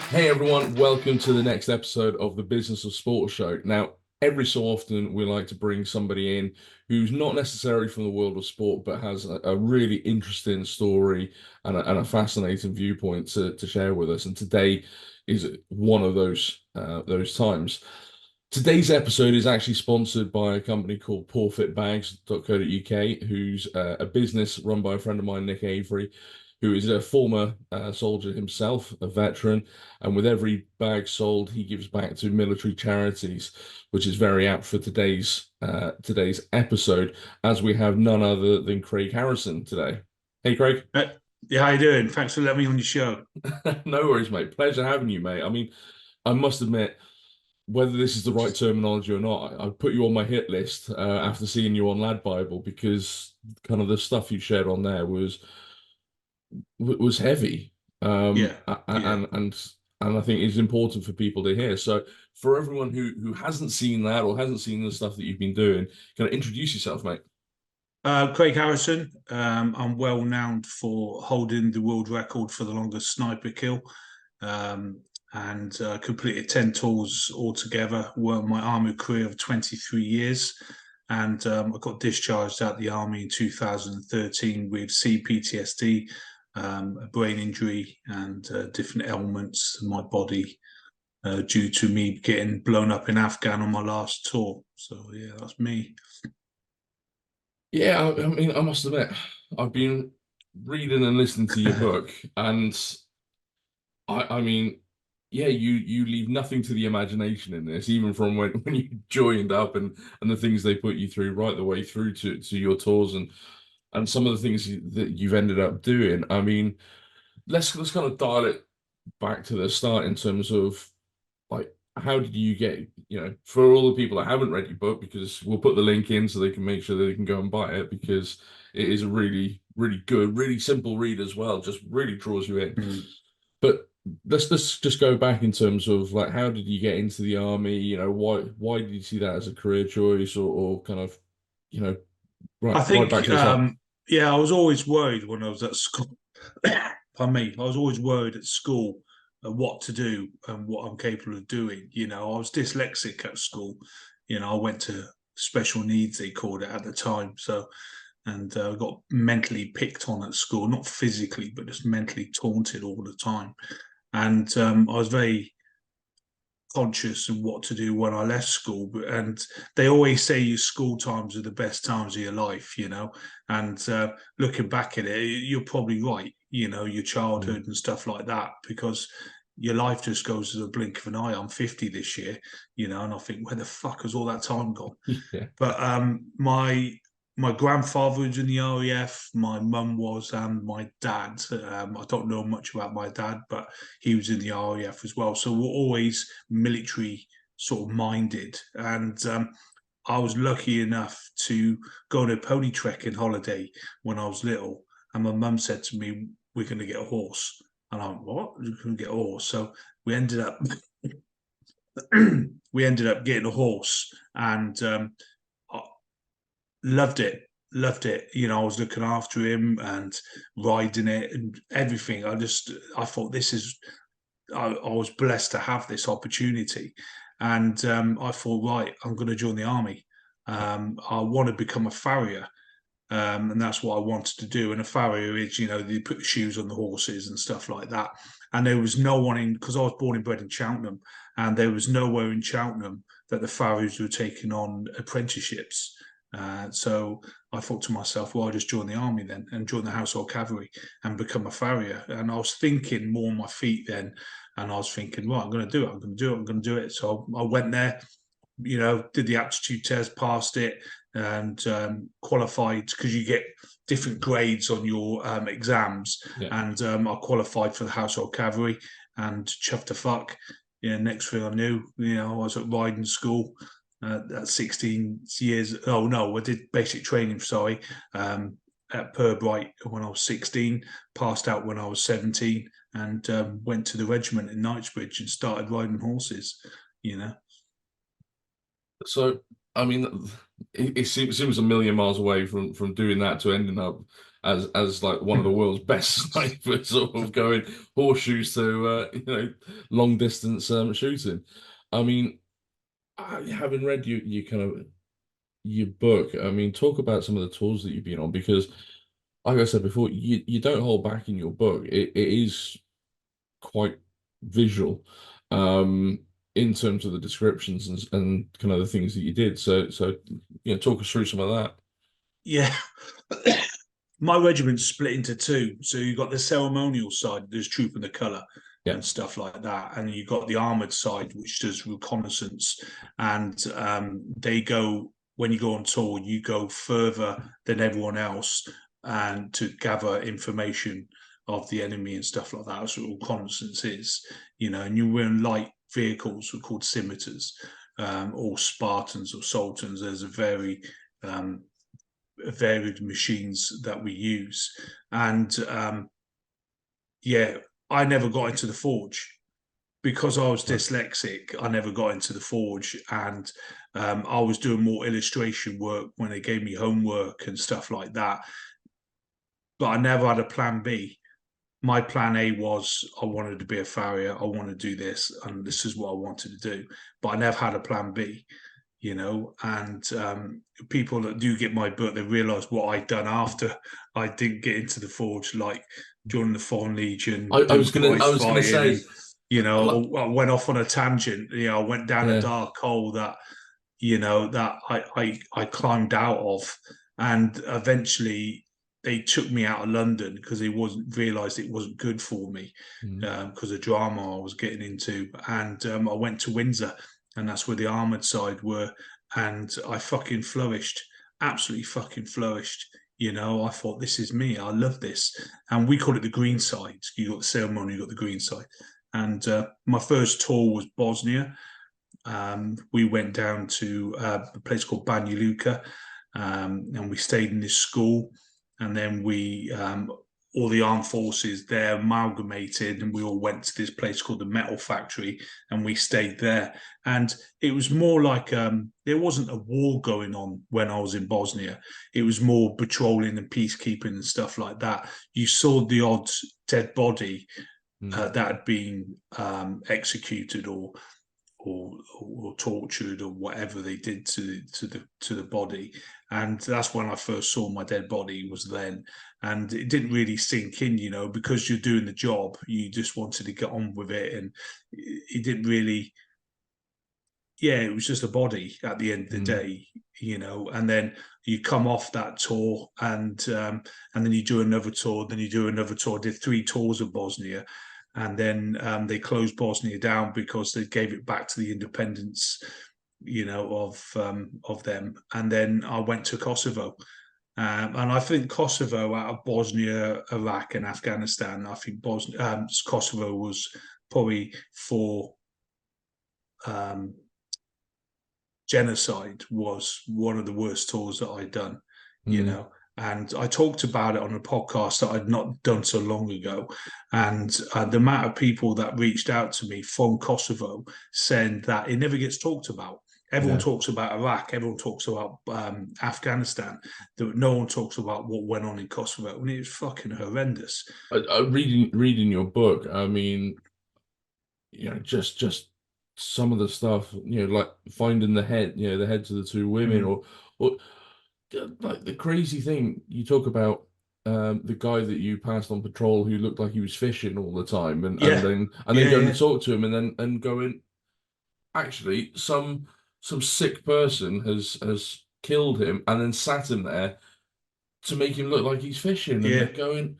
Hey everyone, welcome to the next episode of the Business of Sport show. Now, every so often we like to bring somebody in who's not necessarily from the world of sport, but has a really interesting story and a fascinating viewpoint to share with us. And today is one of those times. Today's episode is actually sponsored by a company called pawfectbags.co.uk, who's a business run by a friend of mine, Nick Avery, who is a former soldier himself, a veteran, and with every bag sold, he gives back to military charities, which is very apt for today's episode, as we have none other than Craig Harrison today. Hey, Craig. Yeah, how you doing? Thanks for letting me on your show. No worries, mate. Pleasure having you, mate. I mean, I must admit, whether this is the right terminology or not, I put you on my hit list after seeing you on Lad Bible because kind of the stuff you shared on there was heavy, Yeah, yeah. and I think it's important for people to hear. So for everyone who hasn't seen that or hasn't seen the stuff that you've been doing, kind of introduce yourself, mate. Craig Harrison. I'm well known for holding the world record for the longest sniper kill, and completed 10 tours altogether. Well, my army career of 23 years, and I got discharged out the army in 2013 with PTSD, a brain injury, and different ailments in my body due to me getting blown up in Afghan on my last tour. So yeah, that's me. Yeah, I mean, I must admit, I've been reading and listening to your book, and I mean, yeah, you leave nothing to the imagination in this, even from when you joined up and the things they put you through, right the way through to your tours and some of the things that you've ended up doing. I mean, let's kind of dial it back to the start in terms of like how did you get, for all the people that haven't read your book, because we'll put the link in so they can make sure that they can go and buy it because it is a really, really good, really simple read as well, just really draws you in. Mm. But let's just go back in terms of like how did you get into the army? Why did you see that as a career choice or kind of, you know, I right back think, to the start. yeah, I was always worried when I was at school. Pardon me, I was always worried at school what to do and what I'm capable of doing. I was dyslexic at school. I went to special needs, they called it at the time. So, and got mentally picked on at school, not physically, but just mentally taunted all the time. And I was very conscious of what to do when I left school. And they always say your school times are the best times of your life. And looking back at it, you're probably right, your Mm. childhood and stuff like that, because your life just goes to the blink of an eye. I'm 50 this year, and I think, where the fuck has all that time gone? Yeah. But my grandfather was in the RAF, my mum was, and my dad. I don't know much about my dad, but he was in the RAF as well. So we're always military sort of minded. And I was lucky enough to go on a pony trekking holiday when I was little. And my mum said to me, "We're going to get a horse." And I'm, "What? We're going to get a horse." So we ended up we ended up getting a horse, and I loved it. Loved it. I was looking after him and riding it and everything. I thought, this is, I was blessed to have this opportunity. And I thought, right, I'm going to join the army. I want to become a farrier. And that's what I wanted to do. And a farrier is, they put the shoes on the horses and stuff like that. And there was no one in, because I was born and bred in Cheltenham, and there was nowhere in Cheltenham that the farriers were taking on apprenticeships. So I thought to myself, well, I'll just join the army then and join the household cavalry and become a farrier. And I was thinking more on my feet then. And I was thinking, well, I'm going to do it. I'm going to do it. I'm going to do it. So I went there, did the aptitude test, passed it, and qualified, because you get different grades on your exams. Yeah. And I qualified for the household cavalry and chuffed the fuck. Next thing I knew, I was at riding school at 16 years. Oh no, I did basic training. Sorry, at Purbright when I was 16. Passed out when I was 17, and went to the regiment in Knightsbridge and started riding horses. So I mean, it seems a million miles away from doing that to ending up as like one of the world's best snipers, sort of going horseshoes to long distance shooting. I mean, having read you kind of your book, I mean, talk about some of the tours that you've been on because, like I said before, you don't hold back in your book. It is quite visual in terms of the descriptions and kind of the things that you did. So talk us through some of that. Yeah. My regiment's split into two. So you've got the ceremonial side, there's troop and the colour Yeah. and stuff like that. And you've got the armoured side, which does reconnaissance. And they go, when you go on tour, you go further than everyone else and to gather information of the enemy and stuff like that. That's what reconnaissance is, and you're in light vehicles called scimitars, or Spartans or Sultans. There's a very varied machines that we use. And yeah, I never got into the forge because I was Right. dyslexic. I never got into the forge, and I was doing more illustration work when they gave me homework and stuff like that. But I never had a plan B. My plan A was I wanted to be a farrier. I want to do this, and this is what I wanted to do. But I never had a plan B. And people that do get my book, they realise what I'd done after I didn't get into the forge, like during the Foreign Legion, I doing was gonna I prize was gonna fighting, say, and like, I went off on a tangent. I went down a yeah. dark hole that I climbed out of, and eventually they took me out of London because they wasn't realised it wasn't good for me Mm, because of drama I was getting into, and I went to Windsor, and that's where the armoured side were, and I fucking flourished, absolutely fucking flourished. I thought this is me. I love this, and we call it the green side. You got the ceremony, you got the green side, and my first tour was Bosnia. We went down to a place called Banja Luka, and we stayed in this school. And then all the armed forces there amalgamated, and we all went to this place called the Metal Factory, and we stayed there. And it was more like there wasn't a war going on when I was in Bosnia. It was more patrolling and peacekeeping and stuff like that. You saw the odd dead body mm, that had been executed or tortured or whatever they did to the body. And that's when I first saw my dead body, was then. And it didn't really sink in, because you're doing the job, you just wanted to get on with it. And it didn't really, yeah, it was just a body at the end of the mm, day, and then you come off that tour, and then you do another tour, then you do another tour. I did 3 tours of Bosnia, and then they closed Bosnia down because they gave it back to the independence, of them. And then I went to Kosovo. And I think Kosovo, out of Bosnia, Iraq, and Afghanistan, I think Kosovo was probably for um, genocide, was one of the worst tours that I'd done, you mm. know. And I talked about it on a podcast that I'd not done so long ago. And the amount of people that reached out to me from Kosovo saying that it never gets talked about. Everyone Yeah. talks about Iraq, everyone talks about Afghanistan. No one talks about what went on in Kosovo. And it was fucking horrendous. Reading your book, I mean, just some of the stuff, like finding the heads of the two women, Mm. or like the crazy thing you talk about, the guy that you passed on patrol who looked like he was fishing all the time, and and Yeah, then and then yeah, going to yeah, talk to him, and going, actually, some sick person has killed him and then sat him there to make him look like he's fishing, and they're yeah. going,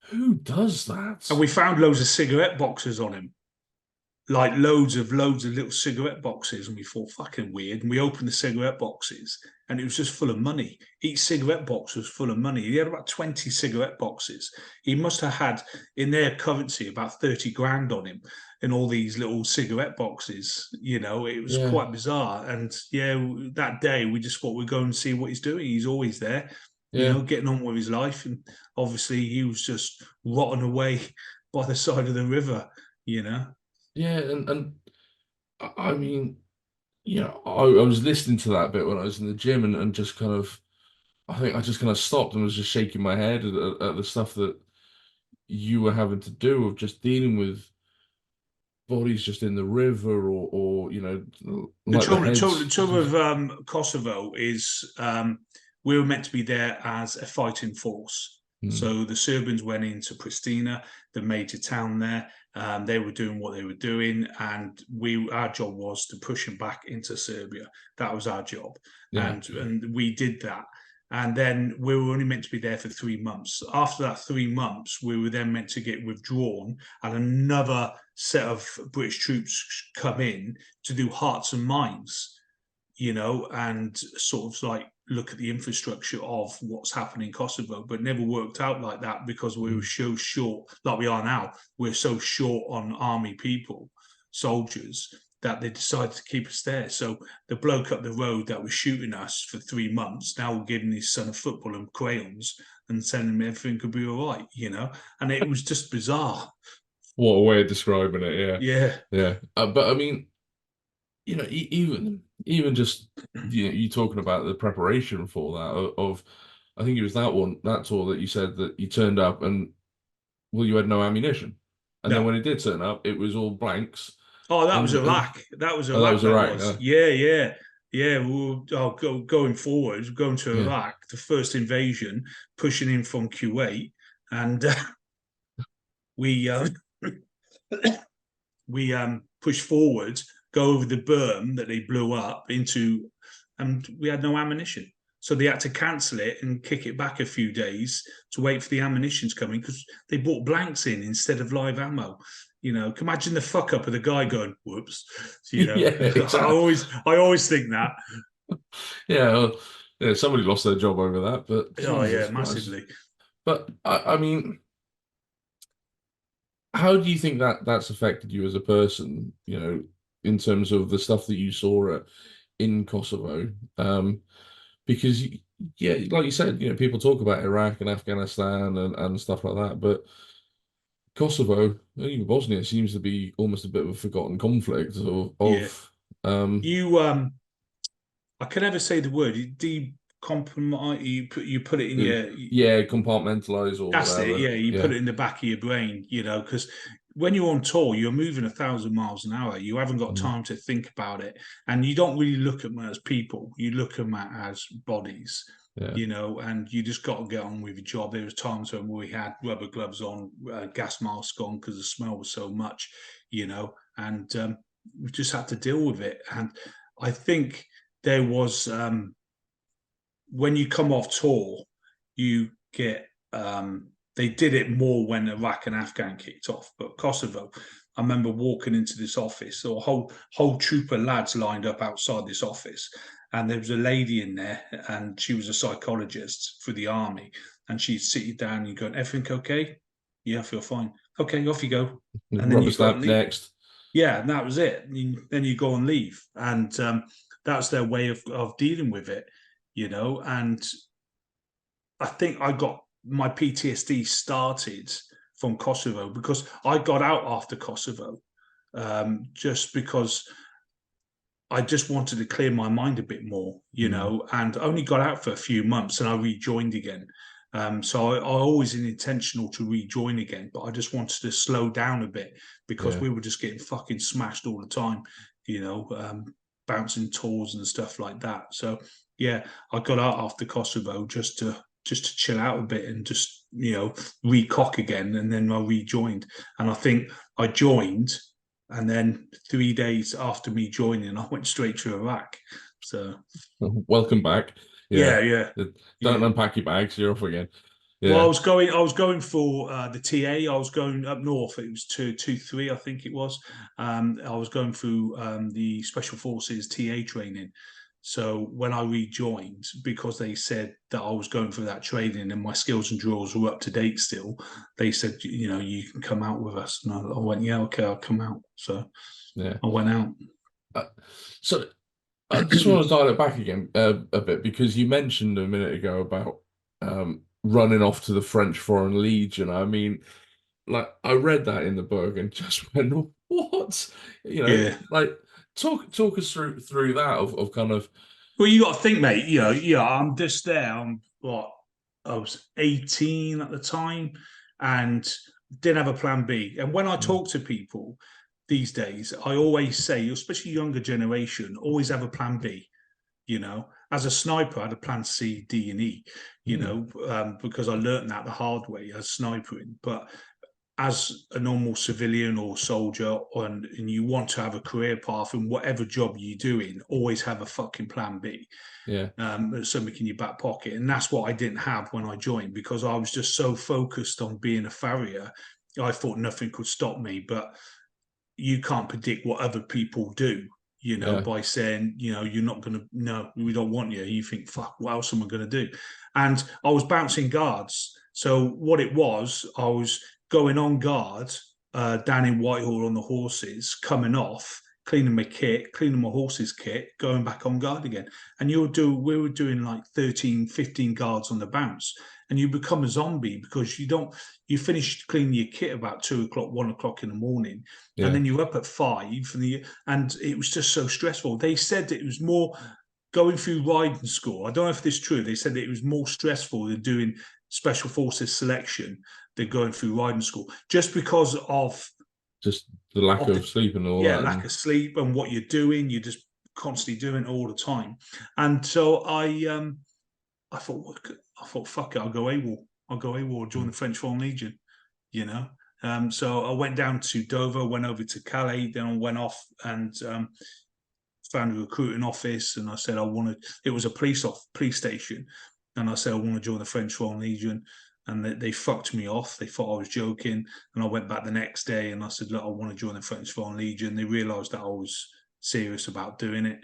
who does And that? we found loads of cigarette boxes on him, like loads of little cigarette boxes, and we thought fucking weird. And we opened the cigarette boxes, and it was just full of money. Each cigarette box was full of money. He had about 20 cigarette boxes. He must have had in their currency about 30 grand on him in all these little cigarette boxes. It was Yeah, quite bizarre. And yeah, that day we just thought we'd go and see what he's doing. He's always there, yeah, getting on with his life. And obviously he was just rotting away by the side of the river. yeah, and I mean. I was listening to that bit when I was in the gym and just kind of, I think I just kind of stopped and was just shaking my head at the stuff that you were having to do of just dealing with bodies just in the river or The like the trouble, trouble, heads. the trouble with Kosovo is we were meant to be there as a fighting force. Mm, So the Serbians went into Pristina, the major town there. They were doing what they were doing, and our job was to push them back into Serbia. That was our job, yeah. and we did that. And then we were only meant to be there for 3 months. After that 3 months, we were then meant to get withdrawn, and another set of British troops come in to do hearts and minds, and sort of like look at the infrastructure of what's happening in Kosovo, but never worked out like that because we were Mm. so short, like we are now, we're so short on army people, soldiers, that they decided to keep us there. So the bloke up the road that was shooting us for 3 months now we're giving his son a football and crayons and telling him everything could be all right. And it was just bizarre. What a way of describing it. Yeah. Yeah, Yeah. But I mean, even just you talking about the preparation for that of I think it was that tour that you said that you turned up and well you had no ammunition, and then no. when it did turn up it was all blanks, Oh, that was and Iraq. That was oh that Iraq. was That Iraq. was. Yeah, yeah, yeah. Going forward, going to Yeah. Iraq, the first invasion, pushing in from Kuwait, and we we pushed forward, go over the berm that they blew up into, and we had no ammunition. So they had to cancel it and kick it back a few days to wait for the ammunition to come in because they bought blanks in instead of live ammo. Can you imagine the fuck up of the guy going, "Whoops." Yeah, I exactly. always think that. Yeah, well, yeah, somebody lost their job over that, but Oh yeah, Jesus Christ. massively. But I mean, how do you think that that's affected you as a person, in terms of the stuff that you saw in Kosovo? Because yeah, like you said, people talk about Iraq and Afghanistan and stuff like that, but Kosovo, even Bosnia, seems to be almost a bit of a forgotten conflict Yeah, um you I can never say the word. You decompromise. You put it in uh, your. yeah, compartmentalize or That's it. whatever. Yeah, you put Yeah. it in the back of your brain. Because when you're on tour, you're moving 1,000 miles an hour. You haven't got Mm, time to think about it, and you don't really look at them as people. You look at them as bodies. yeah. And you just got to get on with your job. There was times when we had rubber gloves on, gas mask on because the smell was so much, and we just had to deal with it. And I think there was when you come off tour, you get they did it more when Iraq and Afghan kicked off, but Kosovo. I remember walking into this office, so a whole troop of lads lined up outside this office, and there was a lady in there, and she was a psychologist for the army, and she'd sit you down and you go, "Everything okay? Yeah, I feel fine. Okay, off you go." And then Rubber you got to stamp leave. next. Yeah, and that was it. Then you go and leave, and that's their way of dealing with it, And I think I got my PTSD started from Kosovo because I got out after Kosovo, just because I just wanted to clear my mind a bit more, Mm, and only got out for a few months and I rejoined again. So I always intentional to rejoin again, but I just wanted to slow down a bit because yeah. we were just getting fucking smashed all the time, bouncing tours and stuff like that. So yeah, I got out after Kosovo just to chill out a bit and just recock again, and then I rejoined, and I think I joined and then 3 days after me joining, I went straight to Iraq. So Welcome back. Yeah. yeah, yeah, Don't yeah. unpack your bags, you're off again. Well, I Yeah. was going for the TA. I was going up north. It was 223, I think it was. I was going through the Special Forces TA training. So when I rejoined, because they said that I was going through that training and my skills and drills were up to date still, they said, you can come out with us. And I went, yeah, okay, I'll come out. So Yeah. I went out. Uh, so I just want to dial it back again a bit because you mentioned a minute ago about running off to the French Foreign Legion. I mean, like I read that in the book and just went, what? Yeah. Like talk us through that of kind of Well, you got to think, mate. I'm just there. I'm what I was 18 at the time, and didn't have a plan B. And when I talk to people these days, I always say, especially younger generation, always have a plan B. As a sniper, I had a plan C, D, and E. Because I learned that the hard way as snipering. But as a normal civilian or soldier, and you want to have a career path in whatever job you're doing, always have a fucking plan B. yeah, Something in your back pocket. And that's what I didn't have when I joined, because I was just so focused on being a farrier. I thought nothing could stop me, but you can't predict what other people do, yeah, by saying, you're not going to, no, we don't want you. You think, fuck, what else am I going to do? And I was bouncing guards. So what it was, I was going on guard down in Whitehall on the horses, coming off, cleaning my kit, cleaning my horse's kit, going back on guard again. And we were doing like 13, 15 guards on the bounce. And you become a zombie because you finish cleaning your kit about 2 o'clock, 1 o'clock in the morning, and yeah, then you're up at 5, and it was just so stressful. They said that it was more going through riding school. I don't know if this is true. They said that it was more stressful than doing special forces selection than going through riding school, just because just the lack of of the sleep and all that, lack and of sleep and what you're doing. You're just constantly doing it all the time. And so I thought, fuck it, I'll go AWOL. I'll go AWOL, join the French Foreign Legion, you know. So I went down to Dover, went over to Calais, then I went off and found a recruiting office, and I said I wanted. It was a police station, and I said I want to join the French Foreign Legion, and they fucked me off. They thought I was joking, and I went back the next day and I said, look, I want to join the French Foreign Legion. They realised that I was serious about doing it,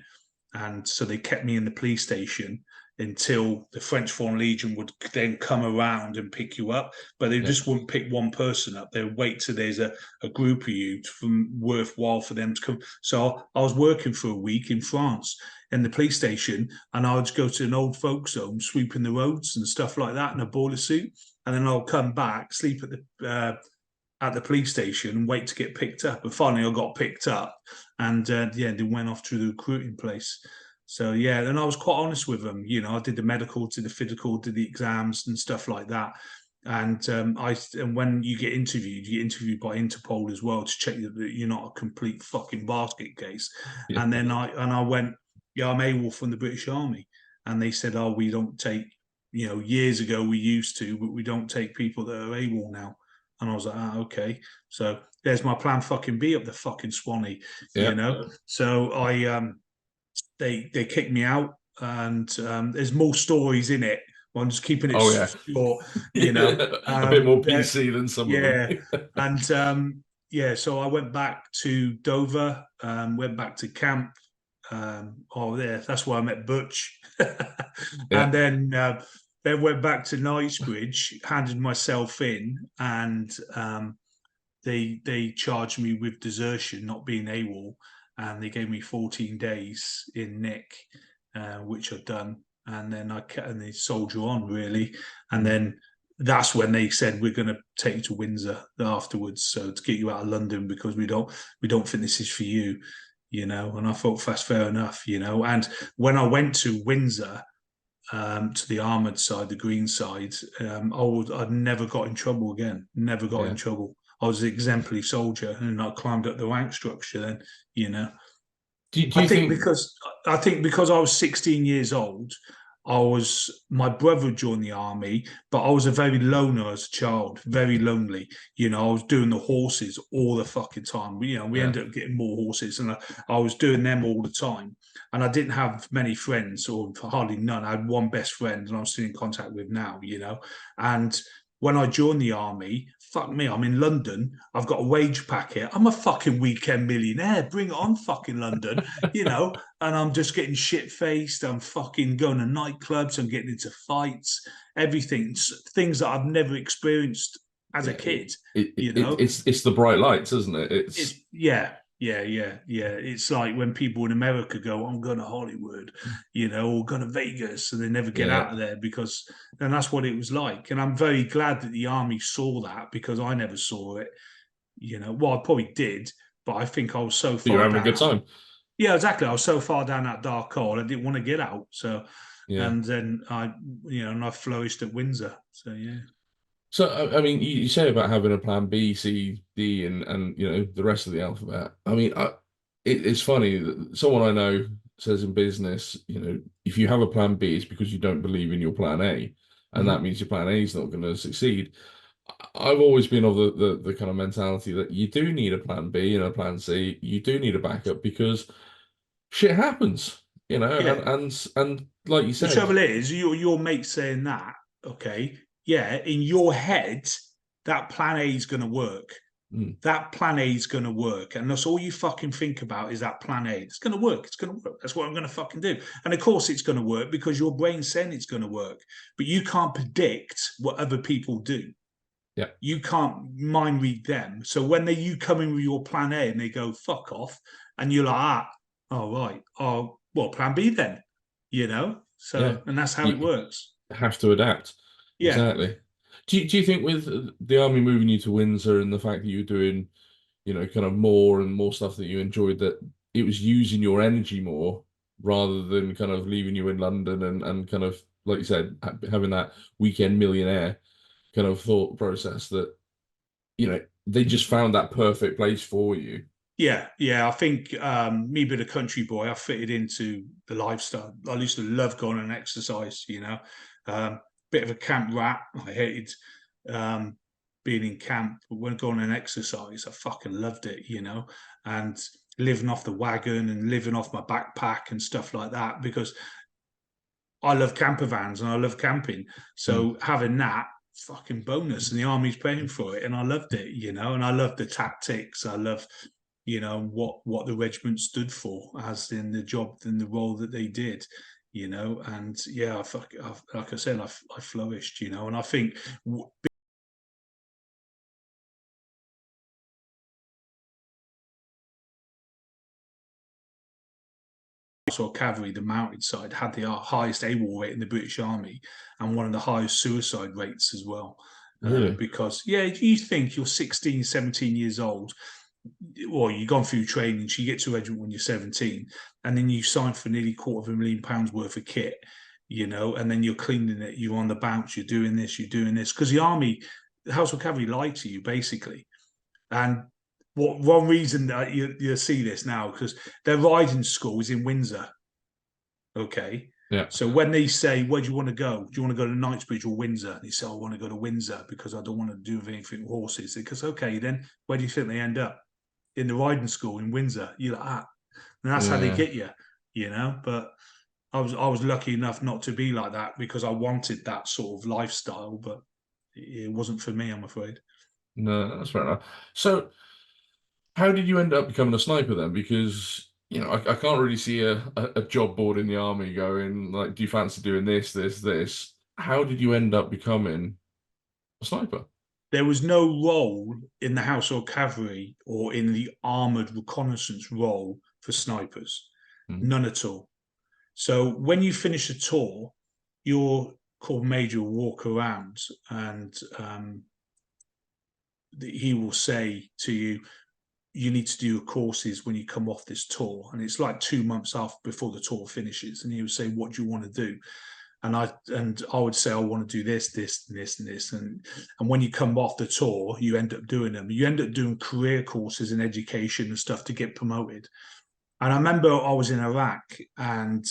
and so they kept me in the police station until the French Foreign Legion would then come around and pick you up. But they yeah, just wouldn't pick one person up. They would wait till there's a group of you from worthwhile for them to come. So I was working for a week in France in the police station, and I would go to an old folks home, sweeping the roads and stuff like that in a boiler suit. And then I'll come back, sleep at the police station and wait to get picked up. And finally, I got picked up, and they went off to the recruiting place. So yeah, and I was quite honest with them. I did the medical, did the physical, did the exams and stuff like that. And when you get interviewed by Interpol as well to check that you're not a complete fucking basket case. yeah, And then I went, yeah, I'm AWOL from the British Army, and they said, oh, we don't take, years ago we used to, but we don't take people that are AWOL now. And I was like, okay. So there's my plan fucking B up the fucking Swanee, yeah. So they kicked me out, and there's more stories in it. I'm just keeping it Oh yeah, short, a bit more PC than some of yeah, them. and so I went back to Dover, went back to camp. That's where I met Butch, Yeah, and then went back to Knightsbridge, handed myself in, and they charged me with desertion, not being AWOL, and they gave me 14 days in Nick, which I'd done, and then they soldier on really, and then that's when they said we're going to take you to Windsor afterwards, so to get you out of London because we don't think this is for you, And I thought that's fair enough, And when I went to Windsor, to the armoured side, the green side, I'd never got in trouble again. Never got yeah. in trouble. I was an exemplary soldier, and I climbed up the rank structure. Then, Do you think? I think because I was 16 years old, my brother joined the army, but I was a very loner as a child, very lonely. I was doing the horses all the fucking time. We Yeah, ended up getting more horses, and I was doing them all the time. And I didn't have many friends, or hardly none. I had one best friend, and I'm still in contact with now. And when I joined the army, fuck me, I'm in London. I've got a wage packet. I'm a fucking weekend millionaire. Bring it on, fucking London, and I'm just getting shit faced. I'm fucking going to nightclubs. I'm getting into fights, everything, things that I've never experienced as a yeah. kid. You know, It's the bright lights, isn't it? It's yeah. It's like when people in America go, I'm going to Hollywood, or going to Vegas, and they never get yeah. out of there and that's what it was like. And I'm very glad that the army saw that, because I never saw it. Well, I probably did, but I think I was so But you're far having a good down. time. Yeah, exactly. I was so far down that dark hole, I didn't want to get out. So, Yeah. and then and I flourished at Windsor. So yeah, So I mean, you say about having a plan B, C, D, and the rest of the alphabet. I mean, it's funny that someone I know says in business, if you have a plan B, it's because you don't believe in your plan A, and that hmm means your plan A is not going to succeed. I've always been of the kind of mentality that you do need a plan B and a plan C. You do need a backup because shit happens, yeah. and like you The said, trouble is, your mate saying that, okay, yeah, in your head, that plan A is going to work. mm, That plan A is going to work. And that's all you fucking think about is that plan A. It's going to work. It's going to work. That's what I'm going to fucking do. And of course, it's going to work because your brain's saying it's going to work. But you can't predict what other people do. yeah, You can't mind read them. So when you come in with your plan A and they go, fuck off, and you're like, oh, right. Oh, well, plan B then, yeah, So, and that's how it you works. have to adapt. Yeah. Exactly. Do you think with the army moving you to Windsor and the fact that you were doing, kind of more and more stuff that you enjoyed, that it was using your energy more rather than kind of leaving you in London and kind of, like you said, having that weekend millionaire kind of thought process that, they just found that perfect place for you. Yeah, yeah. I think me being a country boy, I fitted into the lifestyle. I used to love going and exercise. Bit of a camp rat. I hated um, being in camp, but when going and exercise, I fucking loved it. And living off the wagon and living off my backpack and stuff like that because I love camper vans and I love camping. Mm. So having that fucking bonus and the army's paying for it and I loved it. And I loved the tactics. I love, what the regiment stood for as in the job and the role that they did. And yeah, like I said, I flourished. And I think or cavalry, the mounted side, had the highest AWOL rate in the British Army and one of the highest suicide rates as well. Really? Because, yeah, you think you're 16, 17 years old, well, you've gone through training, so you get to regiment when you're 17, and then you sign for nearly £250,000 worth of kit, and then you're cleaning it, you're on the bounce, you're doing this. Because the army, the Household Cavalry lied to you, basically. And one reason that you see this now, because their riding school is in Windsor. Okay. Yeah. So when they say, where do you want to go? Do you want to go to Knightsbridge or Windsor? And they say, I want to go to Windsor because I don't want to do anything with horses. Because, okay, then where do you think they end up? In the riding school in Windsor. You're like, and that's how they Yeah. get you. But I was lucky enough not to be like that because I wanted that sort of lifestyle, but it wasn't for me, I'm afraid. No, that's fair enough. So, how did you end up becoming a sniper then? Because, I can't really see a job board in the army going like, do you fancy doing this, this, this? How did you end up becoming a sniper? There was no role in the Household Cavalry or in the armoured reconnaissance role for snipers. Mm. None at all. So when you finish a tour, your corps major will walk around and he will say to you, you need to do your courses when you come off this tour. And it's like 2 months after before the tour finishes. And he would say, what do you want to do? And I would say I want to do this, this, and this, and this. And when you come off the tour, you end up doing them. You end up doing career courses in education and stuff to get promoted. And I remember I was in Iraq and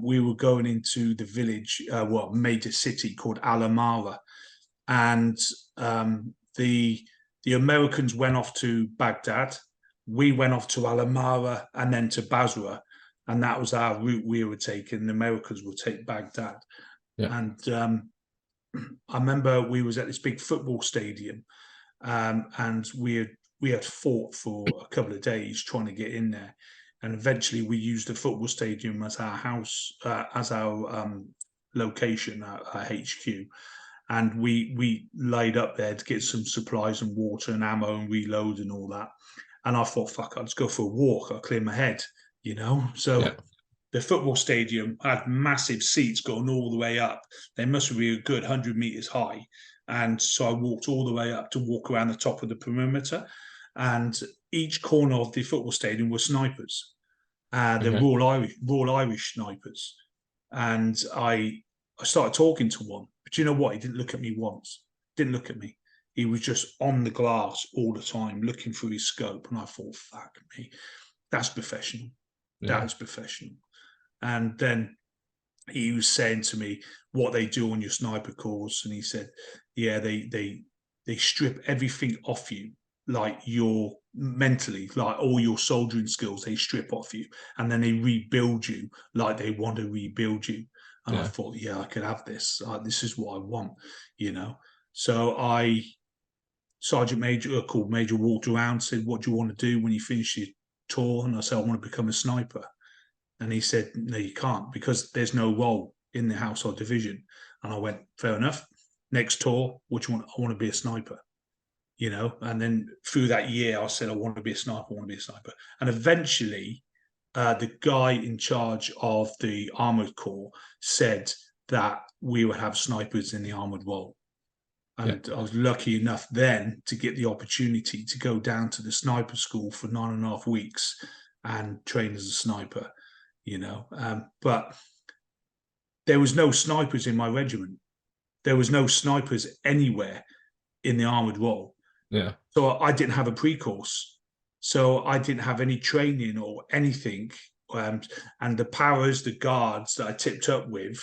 we were going into the village, major city called Al Amara. And the Americans went off to Baghdad. We went off to Al Amara and then to Basra. And that was our route we were taking. The Americans would take Baghdad. Yeah. And I remember we was at this big football stadium and we had fought for a couple of days trying to get in there, and eventually we used the football stadium as our house, as our location, our HQ, and we laid up there to get some supplies and water and ammo and reload and all that. And I thought, fuck, I'll just go for a walk. I'll clear my head. Yeah. So the football stadium had massive seats going all the way up. They must be a good 100 meters high. And so I walked all the way up to walk around the top of the perimeter. And each corner of the football stadium were snipers. The Okay. Royal Irish snipers, and I started talking to one. But you know what? He didn't look at me once. Didn't look at me. He was just on the glass all the time, looking through his scope. And I thought, fuck me, that's professional. That Yeah. is professional. And then he was saying to me what they do on your sniper course, and he said, yeah, they strip everything off you, like your mentally, like all your soldiering skills, they strip off you, and then they rebuild you like they want to rebuild you. And I Yeah. thought, yeah, I could have this. This is what I want, you know. So I Sergeant Major called Major walked around, said, what do you want to do when you finish your tour? And I said, I want to become a sniper. And he said, no, you can't, because there's no role in the household division. And I went, fair enough. Next tour, which one? I want to be a sniper, you know. And then through that year, I said, I want to be a sniper, I want to be a sniper. And eventually, the guy in charge of the armored corps said that we would have snipers in the armored role. Yeah. And I was lucky enough then to get the opportunity to go down to the sniper school for 9.5 weeks and train as a sniper, you know. But there was no snipers in my regiment. There was no snipers anywhere in the armored role. Yeah. So I didn't have a pre-course. So I didn't have any training or anything. And the paras, the guards that I tipped up with,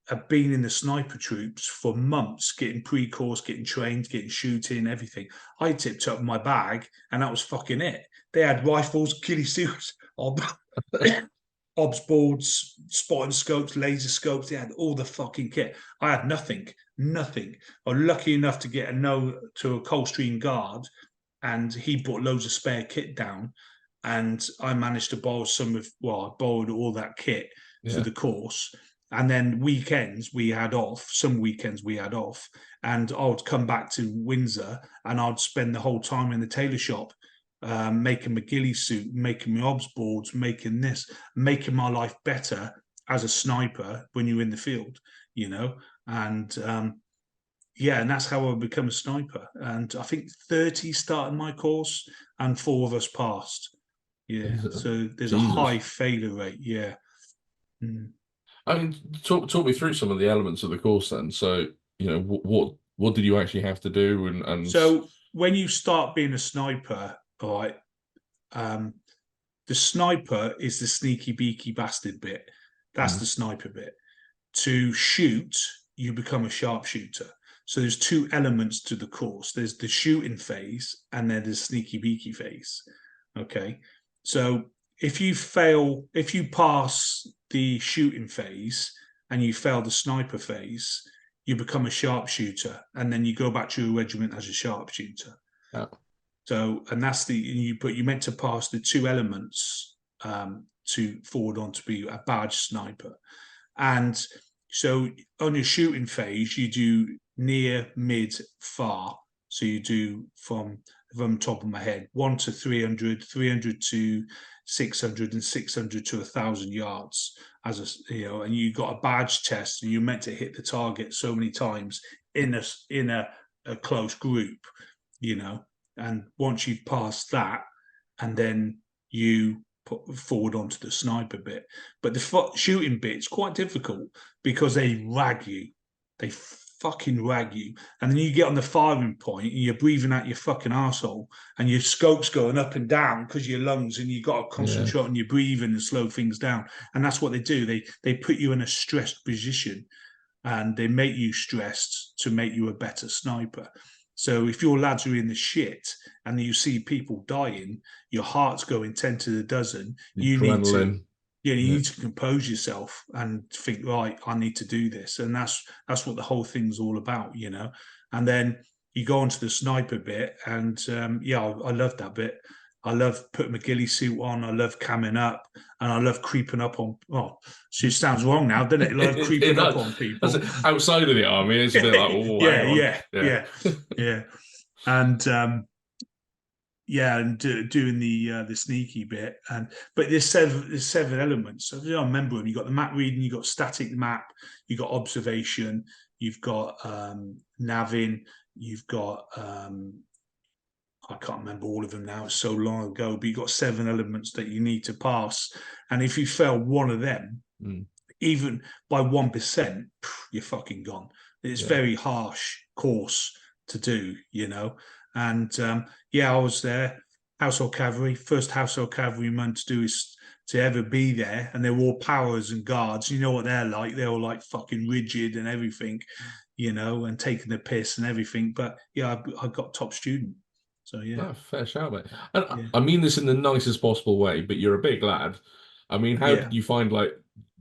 have been in the sniper troops for months, getting pre-course, getting trained, getting shooting, everything. I tipped up my bag, and that was fucking it. They had rifles, ghillie suits, obs boards, spotting scopes, laser scopes. They had all the fucking kit. I had nothing, nothing. I was lucky enough to get a no to a Coldstream guard, and he brought loads of spare kit down, and I managed to borrow some of. Well, I borrowed all that kit for Yeah. the course. And then weekends we had off. Some weekends we had off, and I would come back to Windsor, and I'd spend the whole time in the tailor shop, making my ghillie suit, making my obs boards, making this, making my life better as a sniper when you're in the field, you know. And yeah, and that's how I become a sniper. And I think 30 started my course, and 4 of us passed. Yeah, so there's a high Jesus. failure rate. Yeah. Mm. I mean, talk me through some of the elements of the course then. So, what did you actually have to do and So when you start being a sniper, all right, um, the sniper is the sneaky beaky bastard bit. That's mm, the sniper bit. To shoot, you become a sharpshooter. So there's 2 elements to the course. There's the shooting phase, and then there's sneaky beaky phase. Okay. So if you pass the shooting phase and you fail the sniper phase, you become a sharpshooter, and then you go back to your regiment as a sharpshooter. yeah, So, and that's you meant to pass the 2 elements to forward on to be a badge sniper. And so on your shooting phase, you do near, mid, far. So you do from top of my head, 1 to 300, 300 to 600, and 600 to 1,000 yards. And you got a badge test, and you're meant to hit the target so many times in a close group, you know. And once you've passed that, and then you put forward onto the sniper bit. But the shooting bit's quite difficult because they rag you. They fucking rag you. And then you get on the firing point and you're breathing out your fucking arsehole, and your scope's going up and down because your lungs, and you got to yeah, concentrate on your breathing and slow things down. And that's what they do. They put you in a stressed position, and they make you stressed to make you a better sniper. So if your lads are in the shit and you see people dying, your heart's going 10 to the dozen. the You need to, adrenaline. you Yeah, need to compose yourself and think, right, I need to do this. And that's what the whole thing's all about, you know. And then you go on to the sniper bit, and yeah, I love that bit. I love putting my ghillie suit on. I love camming up, and I love creeping up on. Well, it sounds wrong now, doesn't it? I love creeping up on that's people. it. Outside of the army, it's a bit like, oh, hang Yeah, on. yeah, Yeah. yeah, yeah. And yeah, and doing the sneaky bit, but there's seven elements. So I remember them. You got the map reading, you got static map, you got observation, you've got navin, you've got I can't remember all of them now. It's so long ago, but you got 7 elements that you need to pass, and if you fail one of them, Mm. even by 1%, you're fucking gone. It's Yeah. very harsh course to do, And yeah, I was there, household cavalry, first household cavalryman to do is to ever be there, and they were all powers and guards. You know what they're like? They're all like fucking rigid and everything, and taking the piss and everything. But yeah, I got top student. So yeah, No, fair shout, mate. And yeah, I mean this in the nicest possible way, but you're a big lad. I mean, how yeah. did you find like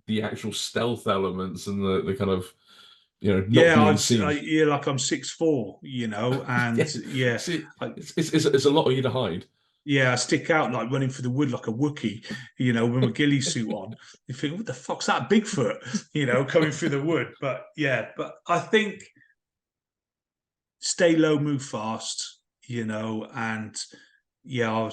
the actual stealth elements and the kind of, not Yeah, being seen? yeah, like I'm 6'4", and Yeah. yeah, See, I, it's a lot of you to hide. yeah, I stick out like running through the wood like a Wookiee, with my ghillie suit on. You think, what the fuck's that, Bigfoot? Coming through the wood. But yeah, but I think stay low, move fast, and yeah,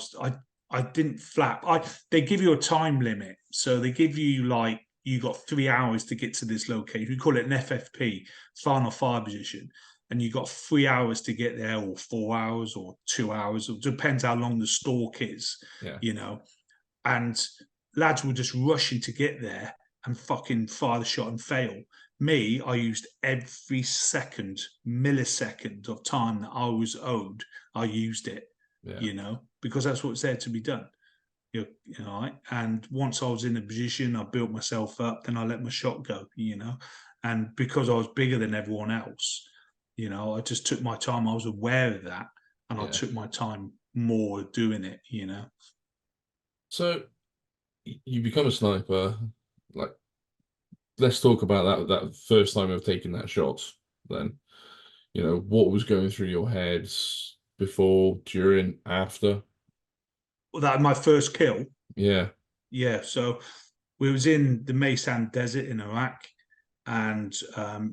I didn't flap. They give you a time limit, so they give you like you got 3 hours to get to this location. We call it an FFP, final fire position, and you got 3 hours to get there, or 4 hours, or 2 hours. It depends how long the stalk is, Yeah. you know. And lads were just rushing to get there and fucking fire the shot and fail. Me, I used every second, millisecond of time that I was owed. I used it, Yeah. because that's what's there to be done. Right? And once I was in a position, I built myself up. Then I let my shot go. And because I was bigger than everyone else, I just took my time. I was aware of that, and I Yeah. took my time more doing it. So you become a sniper. Like, let's talk about that first time of taking that shot. Then, what was going through your heads before, during, after? Well, that my first kill. Yeah. Yeah, so we was in the Maysan Desert in Iraq, and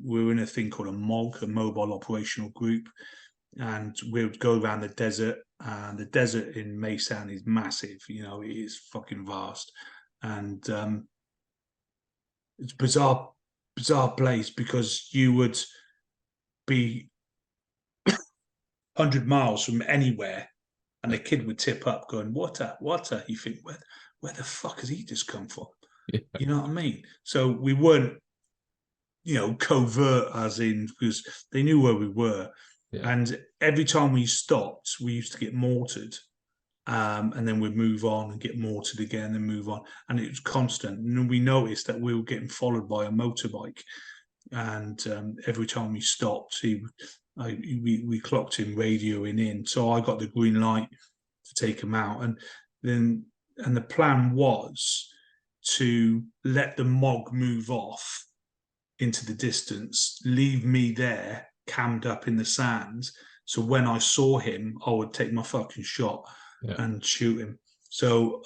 we were in a thing called a MOG, a Mobile Operational Group, and we would go around the desert. And the desert in Maysan is massive. It is fucking vast, and it's bizarre place because you would be 100 miles from anywhere, and the kid would tip up, going, "Water, water." You think, where the fuck has he just come from? Yeah. You know what I mean? So we weren't, covert as in, because they knew where we were. Yeah. And every time we stopped, we used to get mortared. And then we'd move on and get mortared again and move on. And it was constant. And we noticed that we were getting followed by a motorbike. And every time we stopped, we clocked him radioing in. So I got the green light to take him out. And the plan was to let the MOG move off into the distance, leave me there, cammed up in the sand. So when I saw him, I would take my fucking shot Yeah. and shoot him. So,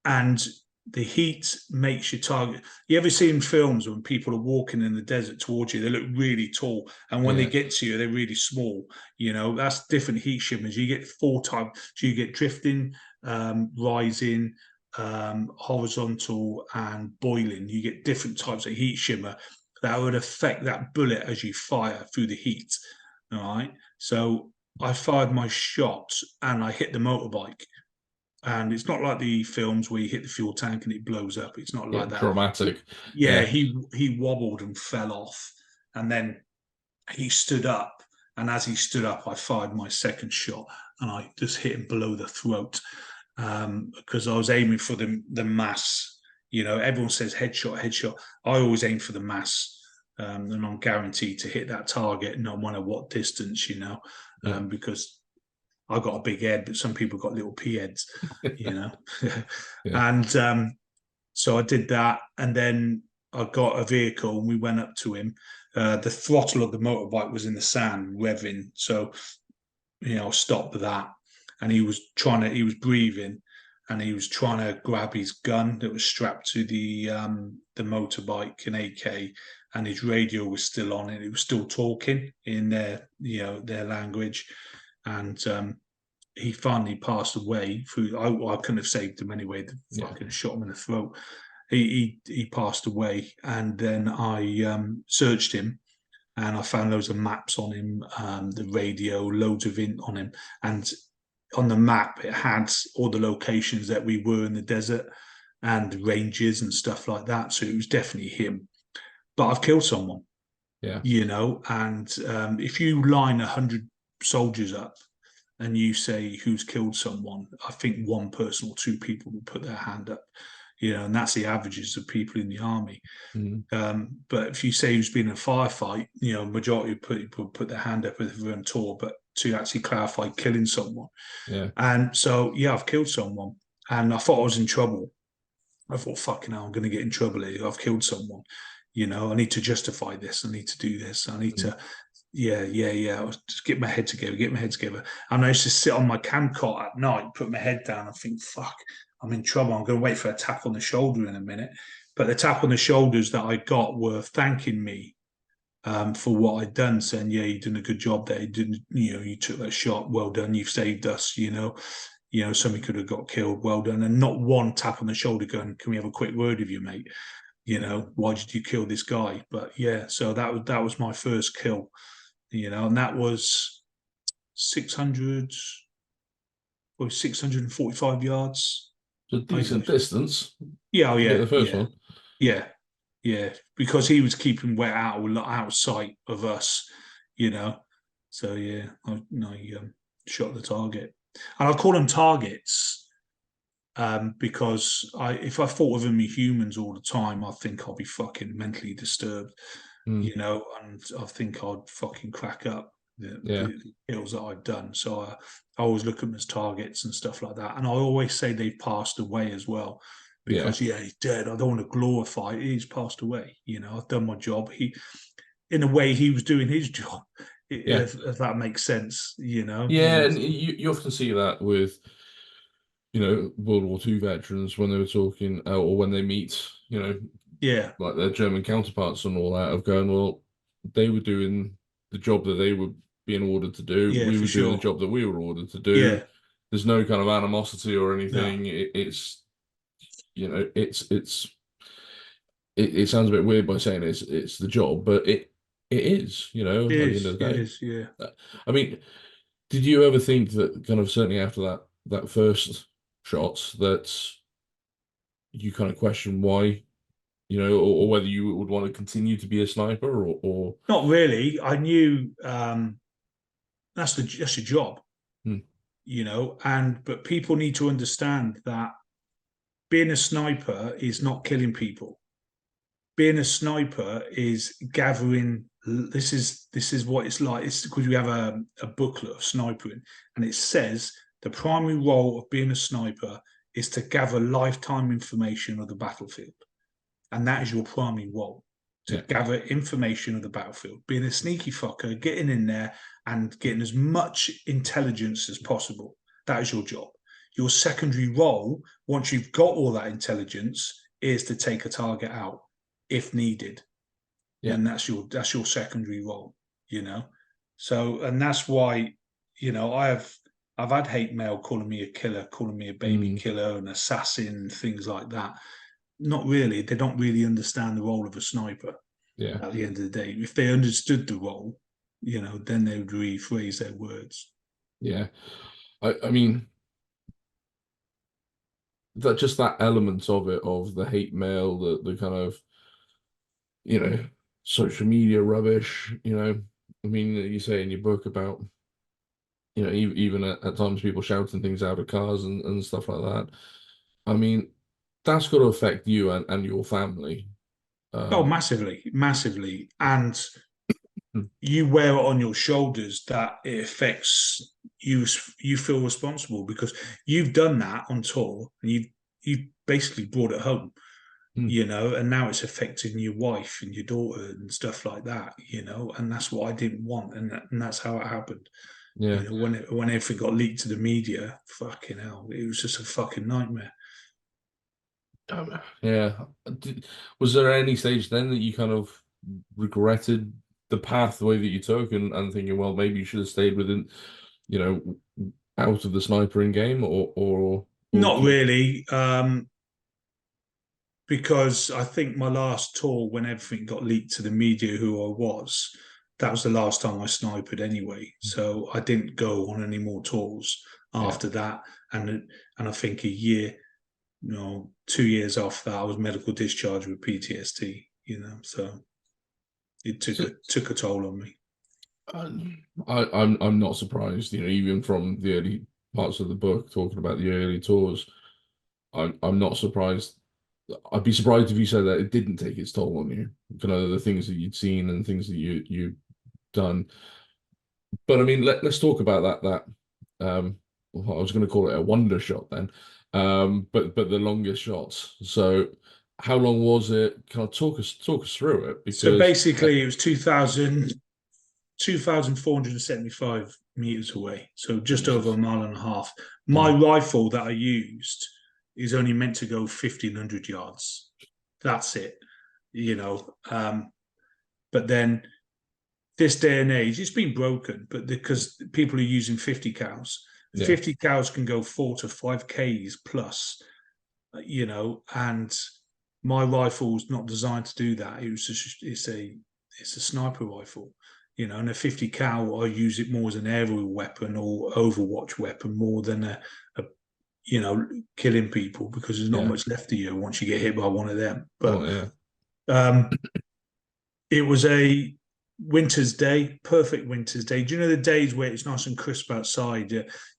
and the heat makes your target. You ever seen films when people are walking in the desert towards you? They look really tall, and when they Yeah. get to you, they're really small. That's different heat shimmers. You get 4 times. So you get drifting, rising, horizontal, and boiling. You get different types of heat shimmer that would affect that bullet as you fire through the heat. All right. So I fired my shot and I hit the motorbike. And it's not like the films where you hit the fuel tank and it blows up. It's not Yeah. like that. Dramatic. Yeah, Yeah. he wobbled and fell off, and then he stood up. And as he stood up, I fired my second shot, and I just hit him below the throat, because I was aiming for the mass. Everyone says headshot, headshot. I always aim for the mass. And I'm guaranteed to hit that target, no matter what distance, Yeah. because I got a big head, but some people got little pea heads, Yeah. and so I did that, and then I got a vehicle, and we went up to him. The throttle of the motorbike was in the sand, revving. So, I stopped that, and he was breathing, and he was trying to grab his gun that was strapped to the motorbike, an AK, and his radio was still on, and it was still talking in their language, and he finally passed away through. I couldn't have saved him anyway. The Yeah. fucking shot him in the throat. He passed away, and then I searched him, and I found loads of maps on him, the radio, loads of int on him, and on the map, it had all the locations that we were in the desert and ranges and stuff like that. So it was definitely him. But I've killed someone, Yeah. and if you line 100 soldiers up and you say who's killed someone, I think one person or two people will put their hand up, and that's the averages of people in the army. Mm. But if you say who's been in a firefight, majority of people put their hand up with their tour, but to actually clarify killing someone. Yeah. And so, yeah, I've killed someone, and I thought I was in trouble. I thought, fucking hell, I'm going to get in trouble here. I've killed someone. I need to justify this. I need to do this. I need Mm. to, yeah. I'll just get my head together. And I used to sit on my camp cot at night, put my head down and think, fuck, I'm in trouble. I'm going to wait for a tap on the shoulder in a minute. But the tap on the shoulders that I got were thanking me for what I'd done, saying, yeah, you did a good job there. You didn't, you took that shot. Well done. You've saved us, somebody could have got killed. Well done. And not one tap on the shoulder going, can we have a quick word with you, mate? Why did you kill this guy? But yeah, so that was my first kill, and that was 600 or 645 yards. It's a decent distance Yeah, oh, to get yeah, the first yeah, one. yeah, yeah, because he was keeping wet out of sight of us, you know. So yeah, I shot the target, and I call them targets because if I thought of them as humans all the time, I think I'll be fucking mentally disturbed, Mm. and I think I'd fucking crack up Yeah. the kills that I've done. So I always look at them as targets and stuff like that, and I always say they've passed away as well. Yeah. Because yeah, he's dead. I don't want to glorify it. He's passed away. I've done my job. In a way, he was doing his job. Yeah. If that makes sense, Yeah, and you often see that with, World War II veterans when they were talking, or when they meet, yeah, like their German counterparts and all that, of going, well, they were doing the job that they were being ordered to do. yeah, We for were doing the sure. job that we were ordered to do. Yeah, There's no kind of animosity or no, anything. It sounds a bit weird by saying it's the job, but it is, at the end of the it day. is, yeah. I mean, did you ever think that kind of certainly after that first shot that you kind of question why, or whether you would want to continue to be a sniper or Not really. I knew that's your job, Hmm, and but people need to understand that being a sniper is not killing people. Being a sniper is gathering. This is what it's like. It's because we have a booklet of sniping, and it says the primary role of being a sniper is to gather lifetime information of the battlefield, and that is your primary role, to yeah, gather information of the battlefield. Being a sneaky fucker, getting in there and getting as much intelligence as possible. That is your job. Your secondary role, once you've got all that intelligence, is to take a target out if needed, yeah, and that's your secondary role. You know, so and that's why I've had hate mail calling me a killer, calling me a baby mm, killer, an assassin, things like that. Not really. They don't really understand the role of a sniper yeah, at the end of the day. If they understood the role, then they would rephrase their words. yeah. I mean that just that element of it, of the hate mail, the kind of, you know, social media rubbish, I mean, you say in your book about, even at times people shouting things out of cars and stuff like that. I mean, that's got to affect you and your family. Oh, Um, massively, massively. And mm, you wear it on your shoulders that it affects you. You feel responsible because you've done that on tour and you basically brought it home, mm, and now it's affecting your wife and your daughter and stuff like that, and that's what I didn't want, and that's how it happened. yeah. When everything got leaked to the media, fucking hell, it was just a fucking nightmare. Yeah. Was there any stage then that you kind of regretted the pathway that you took and thinking, well, maybe you should have stayed within, you out of the snipering game or Not keep. really, because I think my last tour, when everything got leaked to the media, who I was, that was the last time I sniped anyway. So I didn't go on any more tours Yeah. after that, and I think a year, 2 years off that, I was medical discharge with PTSD. So it took So a toll on me. I'm not surprised, even from the early parts of the book talking about the early tours. I'm not surprised. I'd be surprised if you said that it didn't take its toll on you, the things that you'd seen and things that you've done. But I mean, let's talk about well, I was going to call it a wonder shot then, but the longest shots. So, how long was it? Can I talk us through it? So Because basically, it was 2,475 meters away, so just over a Jesus, mile and a half. My yeah, rifle that I used is only meant to go 1,500 yards. That's it, you know. But then this day and age, it's been broken, but because people are using 50 cows, yeah, 50 cows can go 4 to 5 Ks plus, and my rifle's not designed to do that. It's a sniper rifle, and a 50 cal, I use it more as an aerial weapon or overwatch weapon more than a killing people, because there's not yeah. much left of you once you get hit by one of them. But Well, yeah, um, it was a winter's day, perfect winter's day. Do you know the days where it's nice and crisp outside?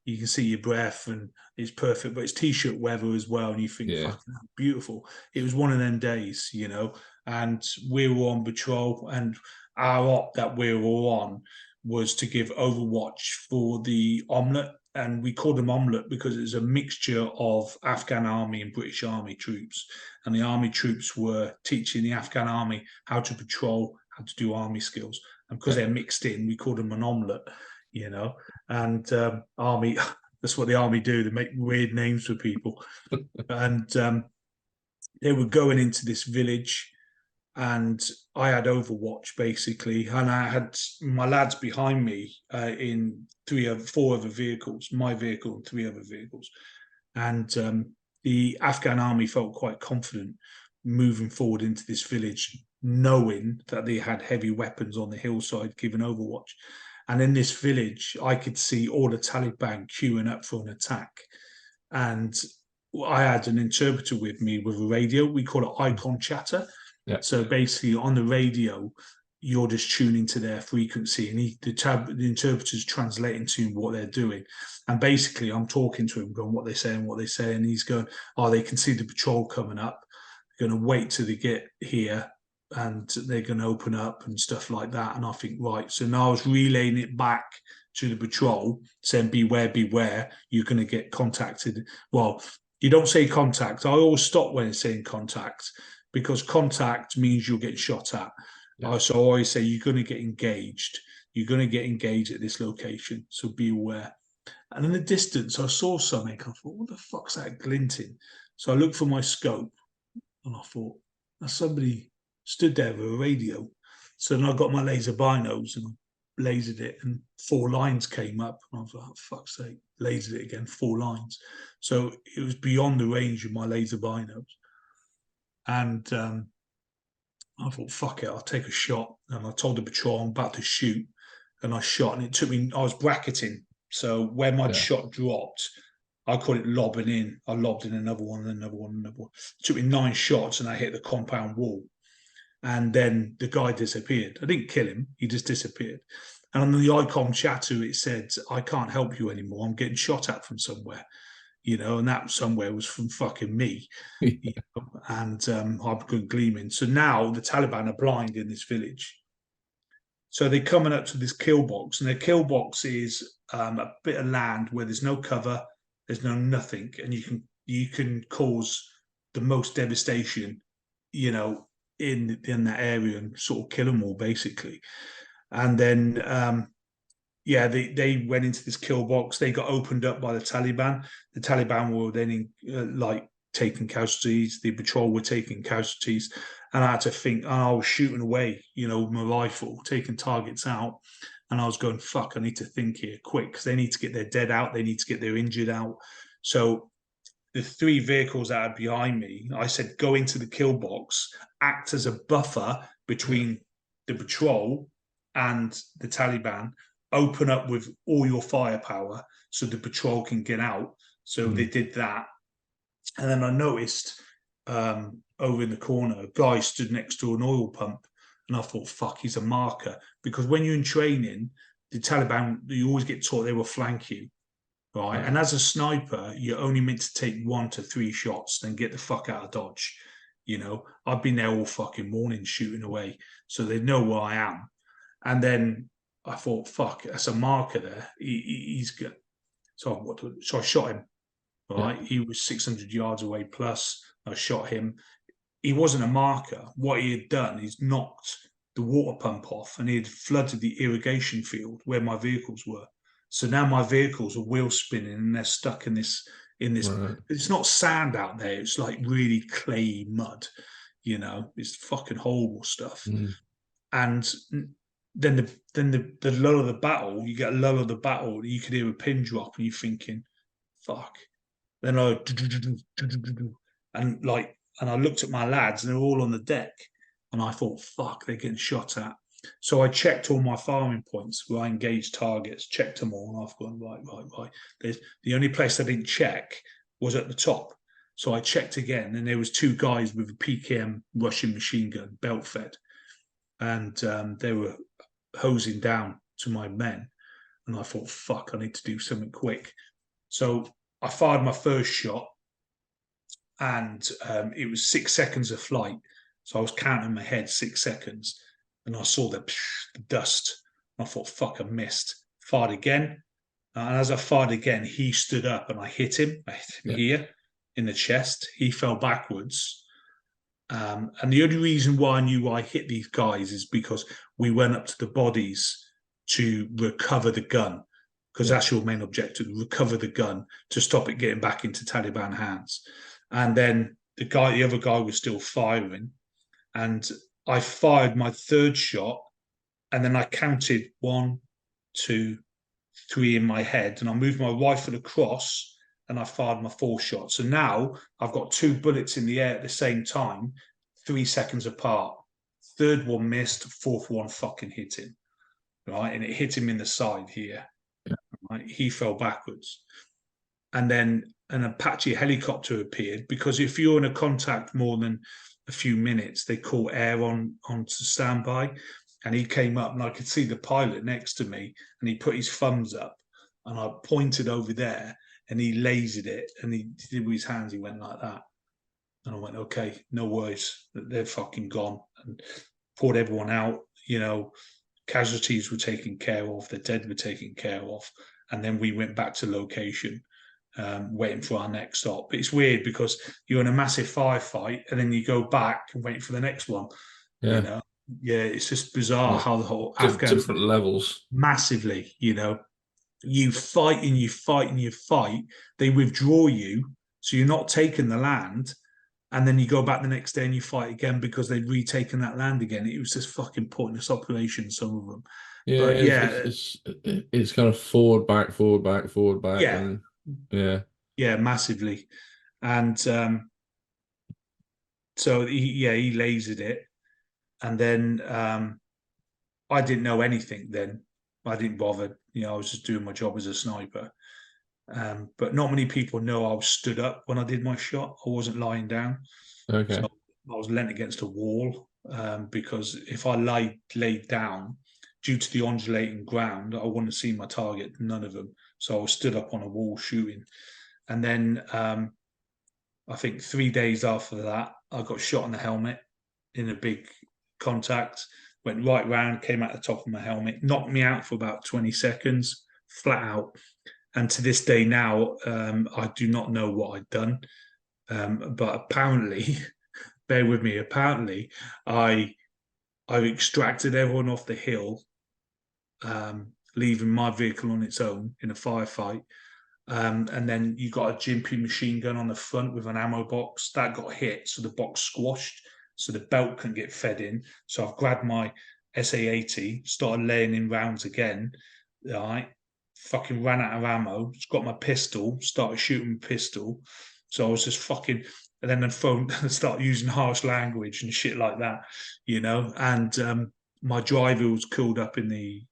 You can see your breath and it's perfect, but it's t-shirt weather as well. And you think, yeah, fucking beautiful. It was one of them days, and we were on patrol, and our op that we were on was to give overwatch for the omelette. And we called them omelette because it was a mixture of Afghan army and British army troops. And the army troops were teaching the Afghan army how to patrol, how to do army skills. And because yeah, they're mixed in, we call them an omelette, you know. And army, that's what the army do. They make weird names for people. And they were going into this village, and I had Overwatch basically, and I had my lads behind me in four other vehicles, my vehicle and three other vehicles, and the Afghan army felt quite confident moving forward into this village, knowing that they had heavy weapons on the hillside giving Overwatch. And in this village, I could see all the Taliban queuing up for an attack. And I had an interpreter with me with a radio. We call it icon chatter. yeah, So basically, on the radio, you're just tuning to their frequency, and the interpreter's translating to what they're doing. And basically, I'm talking to him, going what they say and what they say, and he's going, "Oh, they can see the patrol coming up. They're going to wait till they get here, and they're going to open up and stuff like that." And I think, right. So now I was relaying it back to the patrol, saying, "Beware, beware. You're going to get contacted." Well, you don't say contact. I always stop when it's saying contact, because contact means you'll get shot at. yeah, So I always say you're going to get engaged. You're going to get engaged at this location, so be aware. And in the distance, I saw something. I thought, what the fuck's that glinting? So I looked for my scope, and I thought, that's somebody stood there with a radio. So then I got my laser binos and lasered it, and 4 lines came up. And I was like, oh, fuck's sake, lasered it again, 4 lines. So it was beyond the range of my laser binos. And I thought, fuck it, I'll take a shot. And I told the patrol I'm about to shoot. And I shot, and it took me, I was bracketing. So where my yeah, shot dropped, I call it lobbing in. I lobbed in another one, and another one, another one. It took me 9 shots, and I hit the compound wall. And then the guy disappeared. I didn't kill him, he just disappeared. And on the icon chatter, it said, I can't help you anymore. I'm getting shot at from somewhere, and that somewhere was from fucking me. And I've been gleaming. So now the Taliban are blind in this village. So they're coming up to this kill box, and their kill box is a bit of land where there's no cover, there's no nothing, and you can cause the most devastation, in that area, and sort of kill them all basically. And then yeah, they went into this kill box. They got opened up by the Taliban. The Taliban were then taking casualties. The patrol were taking casualties, and I had to think. And I was shooting away, with my rifle, taking targets out. And I was going, "Fuck! I need to think here quick, because they need to get their dead out. They need to get their injured out." So the 3 vehicles that are behind me, I said, "Go into the kill box, act as a buffer yeah, between the patrol and the Taliban." open up with all your firepower so the patrol can get out. So they Mm. did that. And then I noticed over in the corner, a guy stood next to an oil pump. And I thought, fuck, he's a marker. Because when you're in training, the Taliban, you always get taught they will flank you, right? Right. And as a sniper, you're only meant to take 1 to 3 shots, then get the fuck out of Dodge. I've been there all fucking morning shooting away. So they know where I am. And then I thought, fuck, that's a marker there. He's good. So I shot him, Yeah. right? He was 600 yards away plus. I shot him. He wasn't a marker. What he had done is knocked the water pump off and he had flooded the irrigation field where my vehicles were. So now my vehicles are wheel spinning and they're stuck in this. Right. It's not sand out there. It's like really clayey mud. It's fucking horrible stuff. Mm. And then the lull of the battle, you get a lull of the battle, you could hear a pin drop, and you're thinking, "Fuck." Then and I looked at my lads, and they're all on the deck, and I thought, "Fuck, they're getting shot at." So I checked all my farming points where I engaged targets, checked them all, and I've gone right. The only place I didn't check was at the top. So I checked again, and there was 2 guys with a PKM Russian machine gun, belt fed, and they were hosing down to my men. And I thought, fuck, I need to do something quick. So I fired my first shot, and it was 6 seconds of flight. So I was counting my head 6 seconds, and I saw the dust. I thought, fuck, I missed. Fired again. And as I fired again, he stood up and I hit him. I hit him Yeah. here in the chest. He fell backwards. And the only reason why I knew I hit these guys is because we went up to the bodies to recover the gun, because Yeah. that's your main objective: recover the gun to stop it getting back into Taliban hands. And then the other guy was still firing, and I fired my third shot, and then I counted 1, 2, 3 in my head, and I moved my rifle across and I fired my 4 shots. So now I've got 2 bullets in the air at the same time, 3 seconds apart. Third one missed, fourth one fucking hit him, right? And it hit him in the side here. Yeah. Right? He fell backwards. And then an Apache helicopter appeared, because if you're in a contact more than a few minutes, they call air onto standby. And he came up, and I could see the pilot next to me, and he put his thumbs up, and I pointed over there, and he lasered it, and he did with his hands, he went like that. And I went, okay, no worries, they're fucking gone. And poured everyone out, casualties were taken care of, the dead were taken care of. And then we went back to location, waiting for our next stop. But it's weird because you're in a massive firefight and then you go back and wait for the next one, Yeah. Yeah, it's just bizarre Yeah. how the whole Afghans Different levels. massively, you fight and you fight and you fight. They withdraw you, so you're not taking the land, and then you go back the next day and you fight again because they'd retaken that land again. It was just fucking pointless operation, some of them. Yeah, But yeah, it's kind of forward, back, forward, back, forward, back, yeah, and yeah. yeah, massively. And so he lasered it, and then I didn't know anything then. I didn't bother. I was just doing my job as a sniper. But not many people know I was stood up when I did my shot. I wasn't lying down. So Okay. I was leant against a wall, because if I laid down, due to the undulating ground, I wouldn't see my target, none of them. So I was stood up on a wall shooting. And then I think 3 days after that, I got shot in the helmet in a big contact, went right round, came out the top of my helmet, knocked me out for about 20 seconds, flat out. And to this day now, I do not know what I'd done. But apparently, bear with me, apparently I extracted everyone off the hill, leaving my vehicle on its own in a firefight. And then you got a Jimpy machine gun on the front with an ammo box that got hit, so the box squashed, so the belt couldn't get fed in. So I've grabbed my SA-80, started laying in rounds again. All right, fucking ran out of ammo. Just got my pistol, started shooting my pistol. So I was just fucking, and then the phone start using harsh language and shit like that, And my driver was curled up in the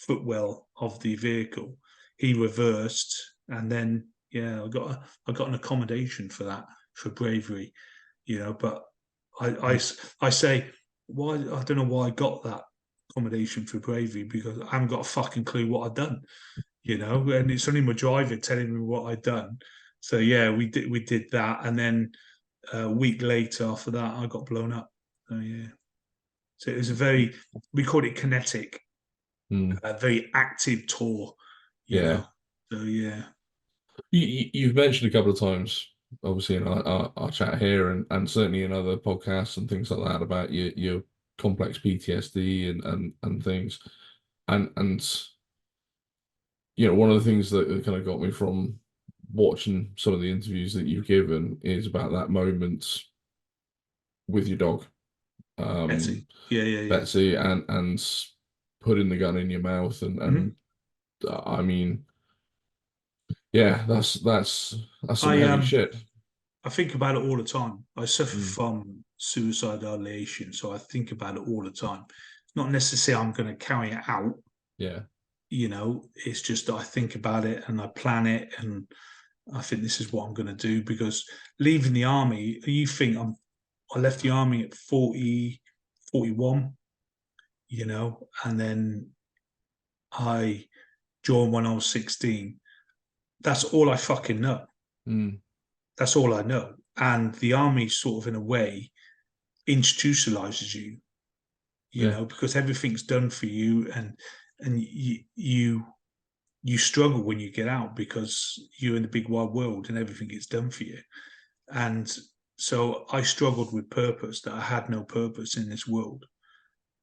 footwell of the vehicle. He reversed, and then yeah, I got an accommodation for that, for bravery, But I, I say, why, I don't know why I got that accommodation for bravery, because I haven't got a fucking clue what I'd done, And it's only my driver telling me what I'd done. So yeah, we did that, and then a week later after that, I got blown up. So yeah, so it was a very, we called it kinetic, Mm. a very active tour, you Yeah. know. So yeah, You've mentioned a couple of times, obviously in our chat here, and certainly in other podcasts and things like that, about your complex PTSD and things. And one of the things that kind of got me from watching some of the interviews that you've given is about that moment with your dog, Betsy. Yeah, yeah, yeah. Betsy, and putting the gun in your mouth, and Hmm. I mean, yeah, that's some I heavy shit. I think about it all the time. I suffer Mm, from suicidal ideation, so I think about it all the time. Not necessarily I'm going to carry it out, yeah. It's just that I think about it and I plan it, and I think this is what I'm going to do, because leaving the army, I left the army at 40, 41, and then I joined when I was 16. That's all I fucking know. Mm, That's all I know. And the army sort of, in a way, institutionalizes you, yeah. because everything's done for you, and you struggle when you get out, because you're in the big wide world and everything gets done for you. And so I struggled with purpose, that I had no purpose in this world,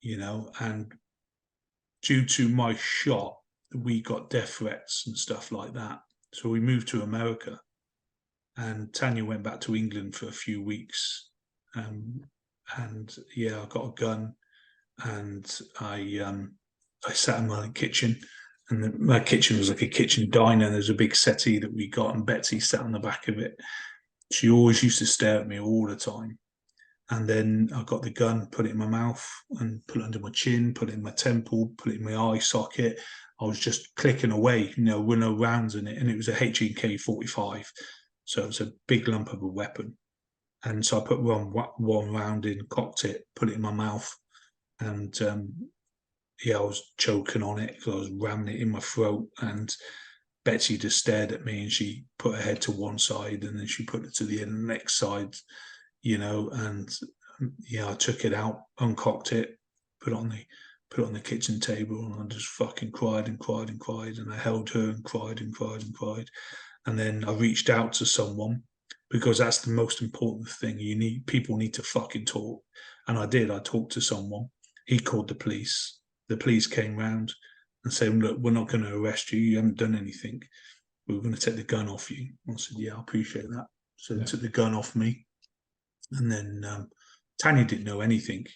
and due to my shot, we got death threats and stuff like that. So we moved to America, and Tanya went back to England for a few weeks. Um, and yeah, I got a gun, and I sat in my kitchen, and my kitchen was like a kitchen diner. There's a big settee that we got, and Betsy sat on the back of it. She always used to stare at me all the time. And then I got the gun, put it in my mouth, and put it under my chin, put it in my temple, put it in my eye socket. I was just clicking away, with no rounds in it, and it was a HK 45, so it was a big lump of a weapon. And so I put one round in, cocked it, put it in my mouth, and yeah, I was choking on it because I was ramming it in my throat. And Betsy just stared at me, and she put her head to one side, and then she put it to the next side, and yeah, I took it out, uncocked it, put it on the kitchen table, and I just fucking cried and cried and cried, and I held her and cried and cried and cried. And then I reached out to someone, because that's the most important thing. People need to fucking talk. And I did. I talked to someone. He called the police. The police came round and said, look, we're not going to arrest you. You haven't done anything. We're going to take the gun off you. I said, yeah, I appreciate that. So they Yeah. took the gun off me. And then Tanya didn't know anything.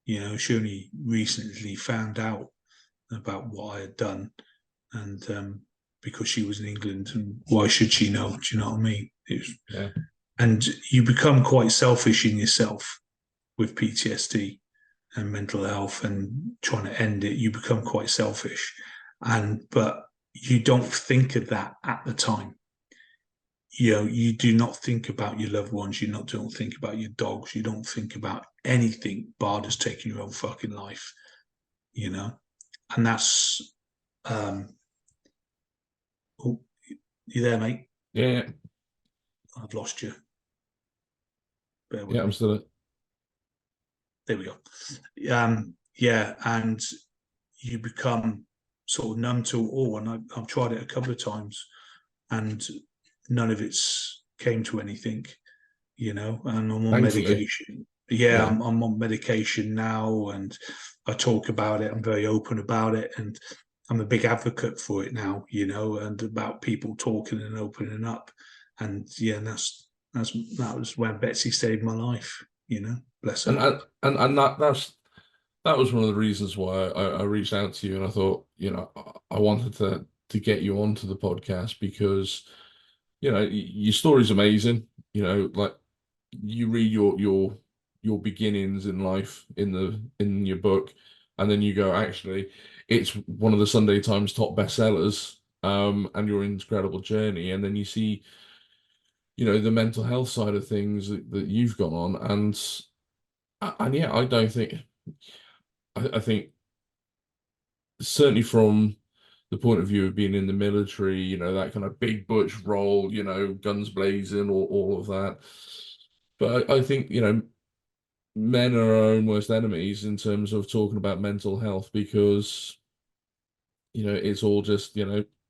She only recently found out about what I had done. And because she was in England, and why should she know? Do you know what I mean? Yeah. And you become quite selfish in yourself with PTSD and mental health and trying to end it. You become quite selfish, but you don't think of that at the time. You do not think about your loved ones. Don't think about your dogs. You don't think about anything bar just taking your own fucking life. And that's um. Oh, you there, mate? Yeah. Yeah. I've lost you. Bear Yeah. with I'm me. still. There we go. Yeah, and you become sort of numb to it all. And I've tried it a couple of times, and none of it's came to anything, And I'm on Thankfully. medication. Yeah, Yeah. I'm on medication now, and I talk about it. I'm very open about it, and I'm a big advocate for it now, and about people talking and opening up. And yeah, and that was when Betsy saved my life, bless And her. and that was one of the reasons why I reached out to you, and I thought, I wanted to get you onto the podcast because, your story's amazing. Like, you read your beginnings in life in your book, and then you go, actually, it's one of the Sunday Times top bestsellers, and your incredible journey, and then you see, the mental health side of things that you've gone on, and yeah, I don't think, I think certainly from the point of view of being in the military, that kind of big butch role, guns blazing, or all of that. But I think, men are our own worst enemies in terms of talking about mental health, because it's all just,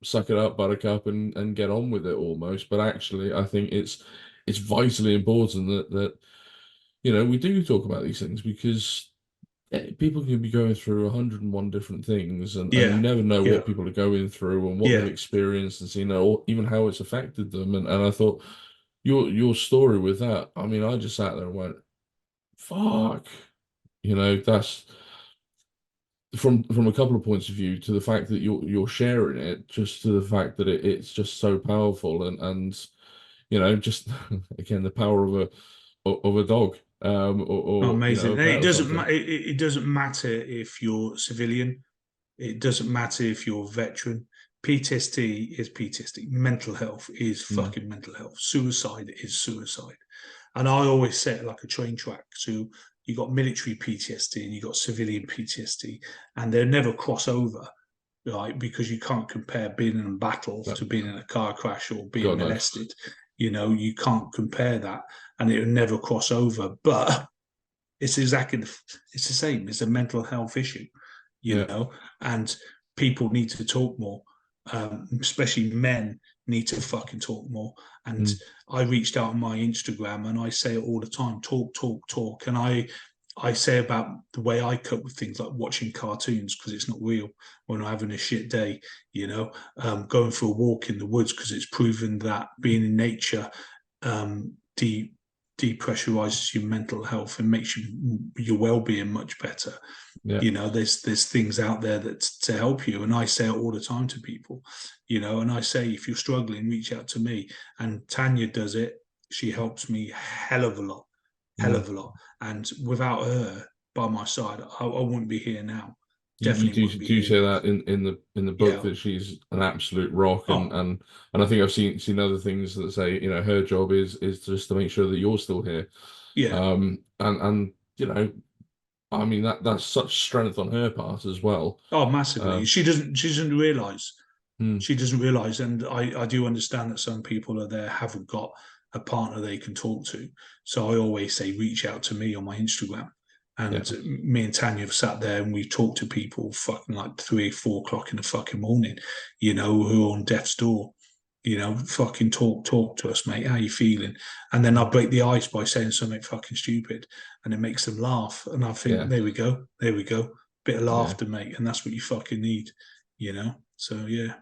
suck it up, buttercup, and get on with it almost. But actually, I think it's vitally important that we do talk about these things, because people can be going through 101 different things, and you Yeah, never know yeah, what people are going through and what they've yeah. experienced, and or even how it's affected them. And I thought your story with that, I mean, I just sat there and went, fuck, that's from a couple of points of view, to the fact that you're sharing it, just to the fact that it's just so powerful, and just again, the power of a dog, Oh, or amazing. a And pet it or doesn't something. it doesn't matter if you're civilian. It doesn't matter if you're a veteran. PTSD is PTSD. Mental health is Mm, fucking mental health. Suicide is suicide. And I always say it like a train track. So you got military PTSD and you got civilian PTSD, and they'll never cross over, right? Because you can't compare being in a battle no, to being in a car crash or being God no. molested. You can't compare that, and it will never cross over. But it's the same. It's a mental health issue, Yeah. and people need to talk more. Especially men need to fucking talk more. And Mm, I reached out on my Instagram and I say it all the time: talk, talk, talk. And I say about the way I cope with things like watching cartoons because it's not real when I'm having a shit day, going for a walk in the woods because it's proven that being in nature um, de depressurizes your mental health and makes your well-being much better. yeah. There's things out there that to help you, and I say it all the time to people. And I say, if you're struggling, reach out to me. And Tanya does it. She helps me hell of a lot, hell Mm. of a lot. And without her by my side, I wouldn't be here now. You Definitely do wouldn't be do here say now. that in the book, Yeah. that she's an absolute rock, and Oh, and I think I've seen other things that say, her job is just to make sure that you're still here. yeah. And I mean, that's such strength on her part as well. Oh, massively. Um, She doesn't realize. mm, She doesn't realize, and I do understand that some people are there haven't got a partner they can talk to. So I always say, reach out to me on my Instagram. yeah, And me and Tanya have sat there and we've talked to people fucking like 3, 4 o'clock in the fucking morning, who are on death's door. Fucking talk to us, mate. How you feeling? And then I mm, break the ice by saying something fucking stupid, and it makes them laugh. And I think, yeah, there we go, bit of yeah, laughter, mate. And that's what you fucking need, So yeah,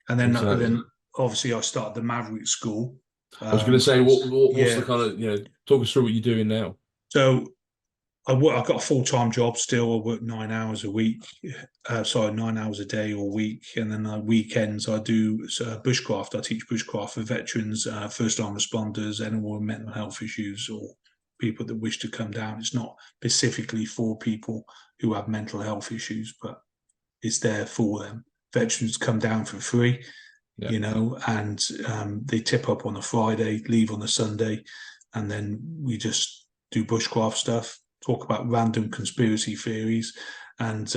and then exactly. obviously I started the Maverick School. I was going to say, what's the Yeah, kind of, talk us through what you're doing now. so I've got a full time job still. I work 9 hours a week, sorry, 9 hours a day or week, and then weekends I do bushcraft. I teach bushcraft for veterans, first line responders, anyone with mental health issues or people that wish to come down. It's not specifically for people who have mental health issues, but it's there for them. Veterans come down for free, Yeah, and they tip up on a Friday, leave on a Sunday, and then we just do bushcraft stuff, talk about random conspiracy theories, and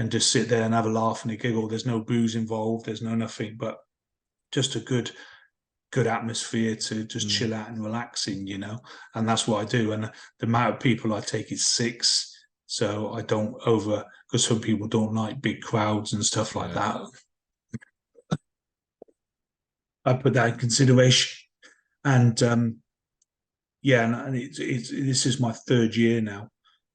just sit there and have a laugh and a giggle. There's no booze involved, there's no nothing, but just a good atmosphere to just mm, chill out and relax in, and that's what I do. And the amount of people I take is six, so I don't over because some people don't like big crowds and stuff like yeah, that. I put that in consideration. And yeah, and it's this is my third year now,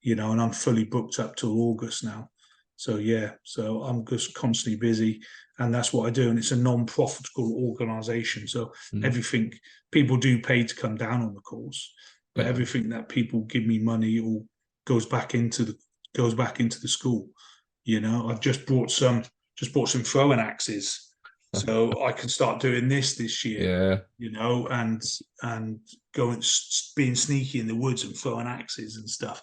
and I'm fully booked up till August now. So yeah, so I'm just constantly busy, and that's what I do. And it's a non-profitable organisation, so mm, everything people do pay to come down on the course, but yeah, everything that people give me money or goes back into the school. I've just bought some throwing axes so I can start doing this year, Yeah, and going being sneaky in the woods and throwing axes and stuff,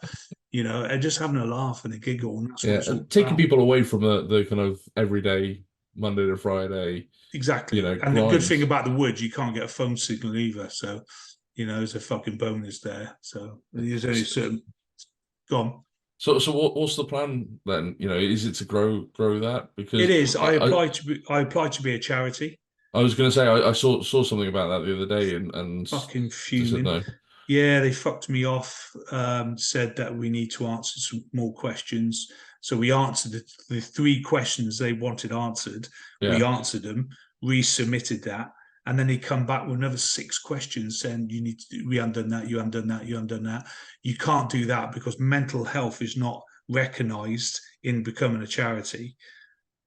and just having a laugh and a giggle, and that's what yeah, it's all and taking about. people away from the kind of everyday Monday to Friday, Exactly. And the good grind. thing about the woods, you can't get a phone signal either. So, there's a fucking bonus there. So there's only certain gone. So what's the plan then? Is it to grow that? It Because is. I I applied to be a charity. I was going to say I saw something about that the other day and Fucking just said fuming. no. Yeah, they fucked me off. Said that we need to answer some more questions. So we answered the three questions they wanted answered. We Yeah, answered them, resubmitted that, and then they come back with another six questions saying you need to do, we haven't done that, you haven't done that, you haven't done that. You can't do that because mental health is not recognised in becoming a charity.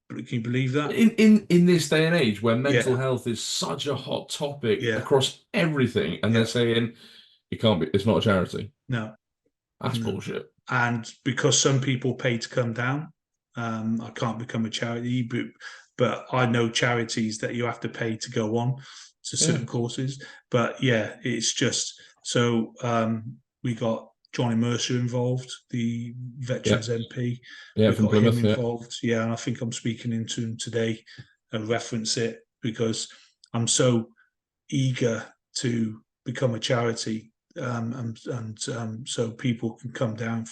But can you believe that? in this day and age where mental Yeah, health is such a hot topic yeah, across everything, and they're yeah. saying it can't be, it's not a charity. No, That's no. bullshit. And because some people pay to come down, I can't become a charity, but I know charities that you have to pay to go on to Yeah, certain courses. But yeah, it's just so we got Johnny Mercer involved, the yeah, Veterans MP. yeah, We from got him Plymouth. Yeah, involved. Yeah, and I think I'm speaking into him today and reference it because I'm so eager to become a charity, and so people can come down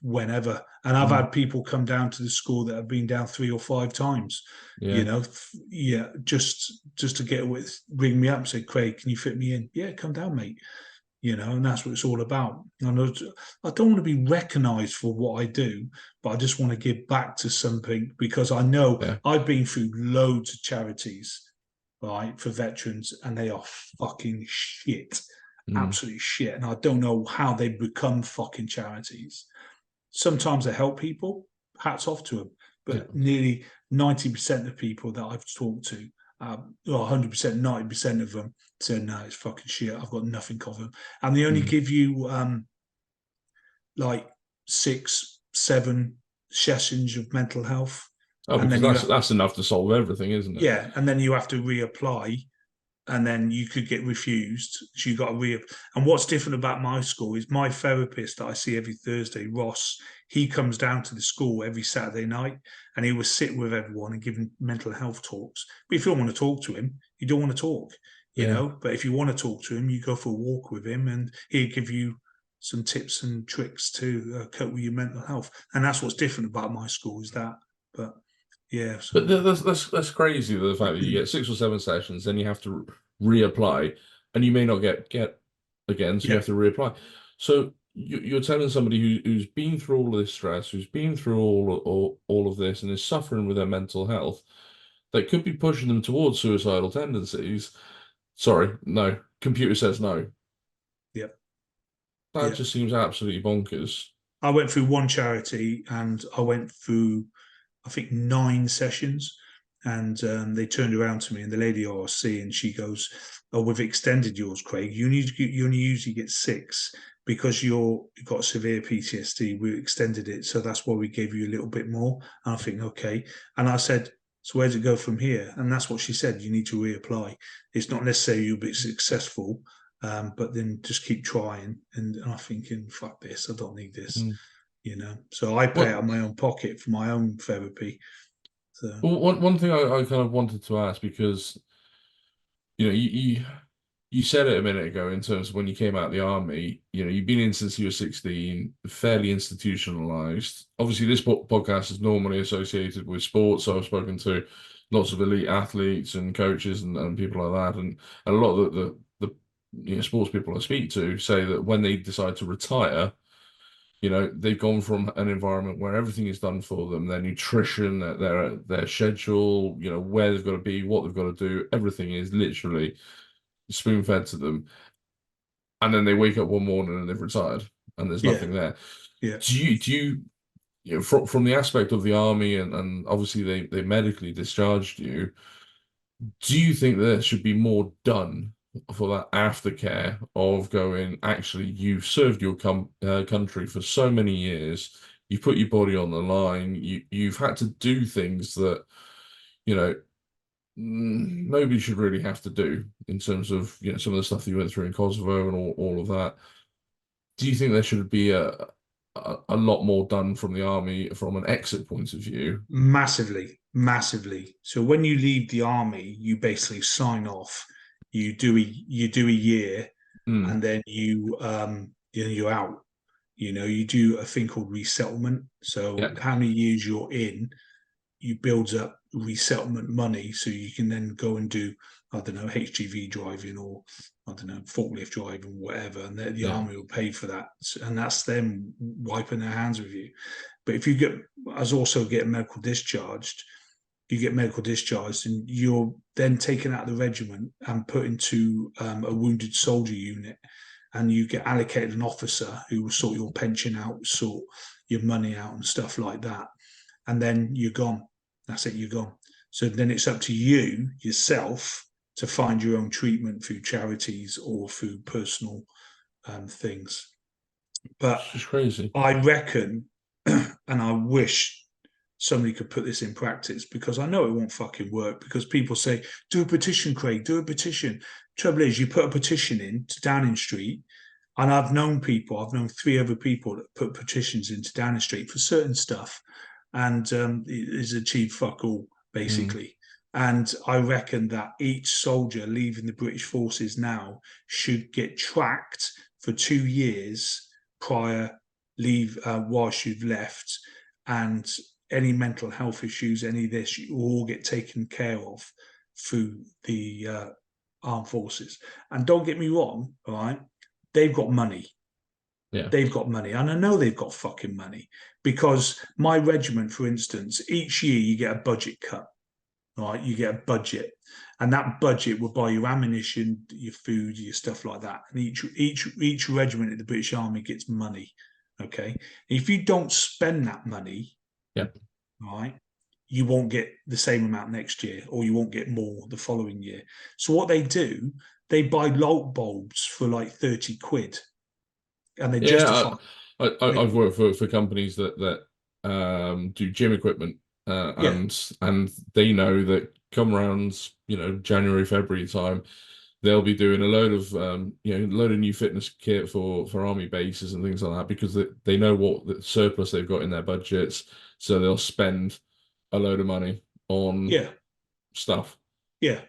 whenever. And I've mm, had people come down to the school that have been down 3 or 5 times. yeah. Yeah, just to get with, ring me up and say, Craig, can you fit me in? Yeah, come down, mate. And that's what it's all about. And I don't want to be recognised for what I do, but I just want to give back to something because I know Yeah. I've been through loads of charities, right, for veterans, and they are fucking shit, Mm, absolutely shit. And I don't know how they become fucking charities. Sometimes they help people, hats off to them, yeah. but nearly 90% of people that I've talked to, or 100%, 90% of them said, no, it's fucking shit. I've got nothing of them. And they only Mm. give you like 6, 7 sessions of mental health. Oh, And because then you that's have, that's enough to solve everything, isn't it? yeah, and then you have to reapply, and then you could get refused. So you got to And what's different about my school is my therapist that I see every Thursday, Ross. He comes down to the school every Saturday night, and he will sit with everyone and give them mental health talks. But if you don't want to talk to him, you don't want to talk, Yeah. But if you want to talk to him, you go for a walk with him, and he'll give you some tips and tricks to cope with your mental health. And that's what's different about my school is that. But yeah, But so that's crazy, the fact that you get 6 or 7 sessions, then you have to reapply, and you may not get again, so you yeah, have to reapply. So you're telling somebody who's been through all of this stress, who's been through all of this, and is suffering with their mental health, that could be pushing them towards suicidal tendencies. Sorry, no. Computer says no. yeah, That yeah. just seems absolutely bonkers. I went through one charity and I went through, I think, 9 sessions. And they turned around to me, and the lady I was seeing, she goes, "Oh, we've extended yours, Craig. You only usually get 6 because you've got severe PTSD. We extended it, so that's why we gave you a little bit more." And I think, okay. And I said, "So where does it go from here?" And that's what she said. You need to reapply. It's not necessarily you'll be successful, but then just keep trying. And I'm thinking, fuck this. I don't need this. Mm. So I pay What? out of my own pocket for my own therapy. So Well, one thing I kind of wanted to ask because you said it a minute ago in terms of when you came out of the army. You've been in since you were 16, fairly institutionalized. Obviously, this podcast is normally associated with sports, so I've spoken to lots of elite athletes and coaches and people like that, and a lot of the sports people I speak to say that when they decide to retire, they've gone from an environment where everything is done for them, their nutrition, their schedule, where they've got to be, what they've got to do, everything is literally spoon fed to them. And then they wake up one morning and they've retired and there's yeah, nothing there. yeah, Do you from the aspect of the army and obviously they medically discharged you, do you think there should be more done for that aftercare of going, actually, you've served your country for so many years, you've put your body on the line, you've had to do things that, you know, nobody should really have to do in terms of, some of the stuff that you went through in Kosovo and all of that. Do you think there should be a lot more done from the army from an exit point of view? Massively, massively. So when you leave the army, you basically sign off. You do a year, Mm, and then you're out. You do a thing called resettlement. So yeah, how many years you're in, you build up resettlement money, so you can then go and do, I don't know, HGV driving, or I don't know, forklift driving, whatever, and the yeah, army will pay for that, and that's them wiping their hands with you. But if you get, as also get medical discharged, you get medical discharged, and you're then taken out of the regiment and put into a wounded soldier unit, and you get allocated an officer who will sort your pension out, sort your money out, and stuff like that. And then you're gone. That's it, you're gone. So then it's up to you yourself to find your own treatment through charities or through personal things. But it's just crazy. I reckon, and I wish somebody could put this in practice, because I know it won't fucking work, because people say, do a petition, Craig, do a petition. Trouble is, you put a petition in to Downing Street, and I've known three other people that put petitions into Downing Street for certain stuff, and it has achieved fuck all, Mm, basically. And I reckon that each soldier leaving the British forces now should get tracked for 2 years prior, leave whilst you've left, and any mental health issues, any of this, you all get taken care of through the armed forces. And don't get me wrong, all right, they've got money. yeah, They've got money, and I know they've got fucking money, because my regiment, for instance, each year you get a budget cut. Right, you get a budget, and that budget will buy you ammunition, your food, your stuff like that. And each regiment in the British Army gets money. Okay, if you don't spend that money, yeah. right, you won't get the same amount next year, or you won't get more the following year. So what they do, they buy light bulbs for like 30 quid, and they Yeah, justify. I've worked for companies that do gym equipment, Yeah, and they know that come around, January, February time, they'll be doing a load of new fitness kit for army bases and things like that, because they know what the surplus they've got in their budgets, so they'll spend a load of money on yeah, stuff, yeah,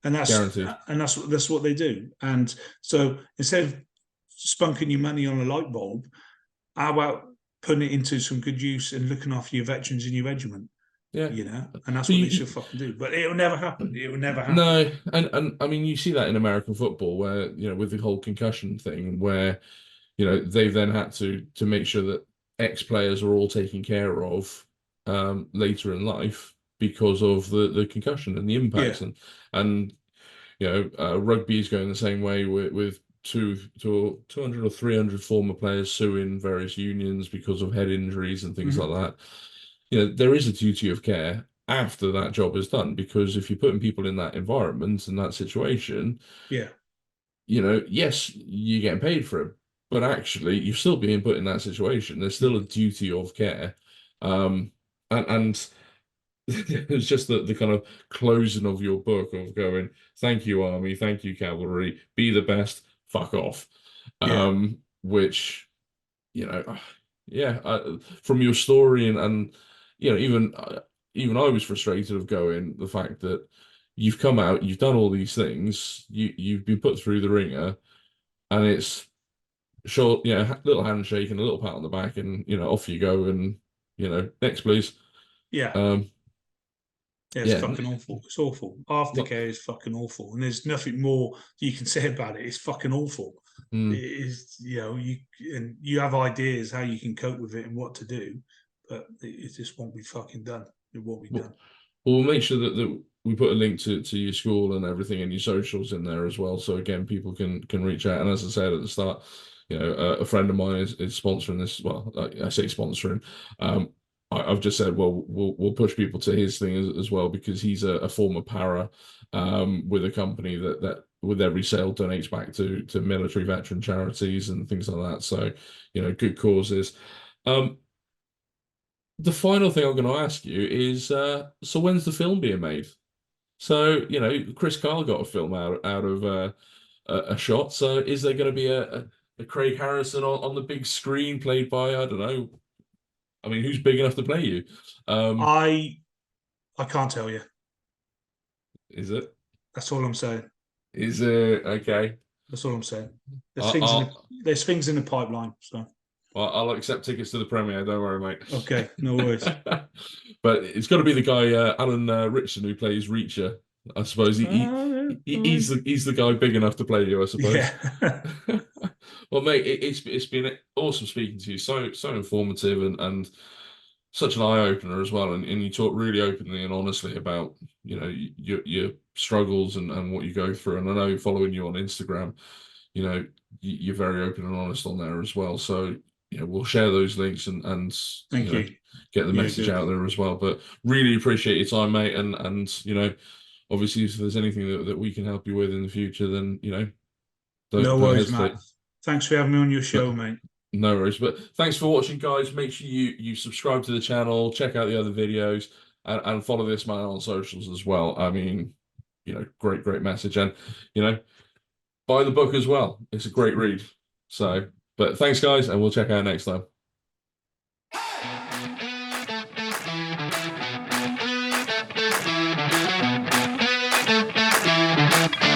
and that's guaranteed. and that's what they do. And so instead of spunking your money on a light bulb, how about putting it into some good use and looking after your veterans in your regiment? Yeah. And that's But what they should fucking do. But it will never happen. It will never happen. no, and I mean, you see that in American football, where, with the whole concussion thing, where, they've then had to make sure that ex-players are all taken care of later in life because of the concussion and the Yeah. impacts. And rugby is going the same way with 200 or 300 former players suing various unions because of head injuries and things like Hmm. that. There is a duty of care after that job is done, because if you're putting people in that environment and that situation, Yeah. yes, you're getting paid for it, but actually you're still being put in that situation. There's still a duty of care. And it's just the kind of closing of your book of going, thank you, Army, thank you, Cavalry, be the best, fuck off. Yeah. Which, you know, yeah, from your story and even I was frustrated of going the fact that you've come out, you've done all these things, you've been put through the ringer, and it's short, little handshake and a little pat on the back, and off you go, and next please. Yeah. Um, Yeah. It's yeah, fucking awful. It's awful. not, Aftercare is fucking awful. And there's nothing more you can say about it. It's fucking awful. It mm, is, you have ideas how you can cope with it and what to do, but it just won't be fucking done. It won't be well, done. we'll make sure that we put a link to your school and everything and your socials in there as well. So again, people can reach out. And as I said at the start, a friend of mine is sponsoring this. Well, I say sponsoring. Um, I've just said, well, we'll push people to his thing as well, because he's a former para with a company that with every sale donates back to military veteran charities and things like that. So, good causes. Um, the final thing I'm going to ask you is, so when's the film being made? So, Chris Kyle got a film out of a shot. So, is there going to be a Craig Harrison on the big screen played by, I don't know. I mean, who's big enough to play you? Um, I I can't tell you. is it? That's all I'm saying. Is it okay? That's all I'm saying. There's I'll, things in the I'll there's things in the pipeline. So I'll accept tickets to the premiere. Don't worry, okay, no mate. worries. But it's got to be the guy Alan Ritchson who plays Reacher. I suppose Yeah, no worries. he's the guy big enough to play you. I Yeah. suppose. Well, mate, it's been awesome speaking to you. So informative and such an eye opener as well. And you talk really openly and honestly about your struggles and what you go through. And I know following you on Instagram, you're very open and honest on there as well. So we'll share those links and Thank you. get the Yeah, message good. out there as well. But really appreciate your time, mate. And obviously, if there's anything that we can help you with in the future, then No don't worries, Matt. hesitate. Thanks for having me on your No, show, mate. no worries. But thanks for watching, guys. Make sure you subscribe to the channel, check out the other videos, and follow this man on socials as well. I mean, great message, and buy the book as well. It's a great read. So, but thanks, guys, and we'll check out next time.